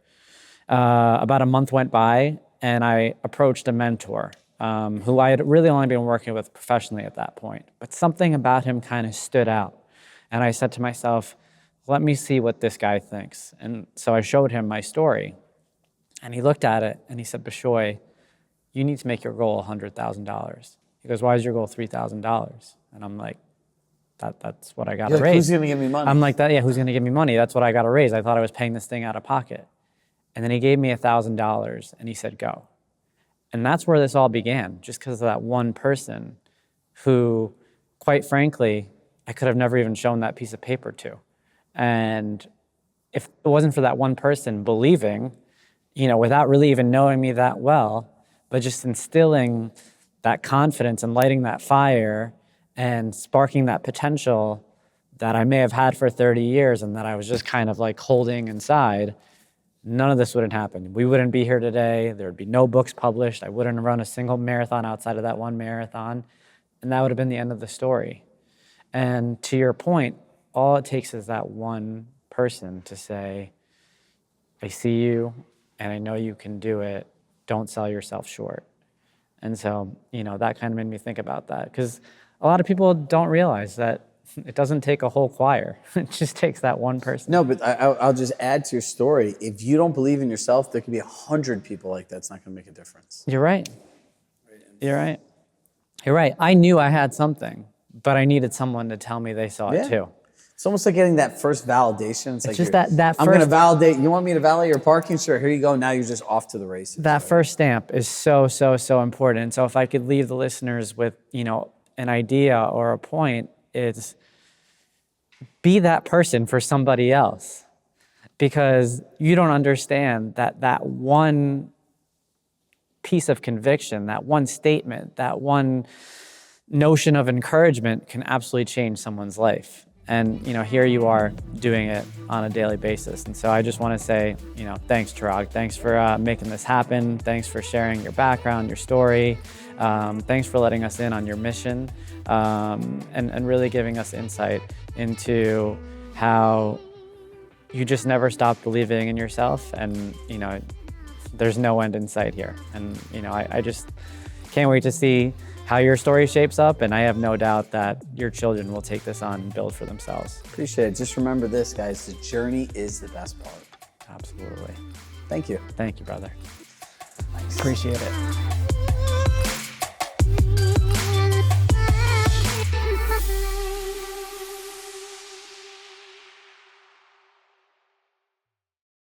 About a month went by, and I approached a mentor who I had really only been working with professionally at that point. But something about him kind of stood out. And I said to myself, let me see what this guy thinks. And so I showed him my story. And he looked at it, and he said, Bishoy, you need to make your goal $100,000. He goes, why is your goal $3,000? And I'm like, that's what I got to You're like, raise. who's gonna give me money? I'm like, that, yeah, who's going to give me money? That's what I got to raise. I thought I was paying this thing out of pocket. And then he gave me $1,000 and he said, go. And that's where this all began, just because of that one person who, quite frankly, I could have never even shown that piece of paper to. And if it wasn't for that one person believing, without really even knowing me that well, but just instilling that confidence and lighting that fire and sparking that potential that I may have had for 30 years and that I was just kind of like holding inside, none of this wouldn't happen. We wouldn't be here today. There would be no books published. I wouldn't run a single marathon outside of that one marathon. And that would have been the end of the story. And to your point, all it takes is that one person to say, I see you and I know you can do it. Don't sell yourself short. And so, that kind of made me think about that, because a lot of people don't realize that it doesn't take a whole choir. It just takes that one person. No, but I'll just add to your story. If you don't believe in yourself, there could be 100 people like that. It's not going to make a difference. You're right. You're right. You're right. I knew I had something, but I needed someone to tell me they saw it too. It's almost like getting that first validation. It's like just that I'm going to validate. You want me to validate your parking? Sure, here you go. Now you're just off to the races. That first stamp is so, so, so important. And so if I could leave the listeners with, an idea or a point, it's be that person for somebody else, because you don't understand that one piece of conviction, that one statement, that one notion of encouragement can absolutely change someone's life. And, here you are doing it on a daily basis. And so I just want to say, thanks, Chirag. Thanks for making this happen. Thanks for sharing your background, your story. Thanks for letting us in on your mission, and really giving us insight into how you just never stop believing in yourself. And, there's no end in sight here. And, I just can't wait to see how your story shapes up, and I have no doubt that your children will take this on and build for themselves. Appreciate it. Just remember this, guys, the journey is the best part. Absolutely. Thank you. Thank you, brother. Thanks. Appreciate it.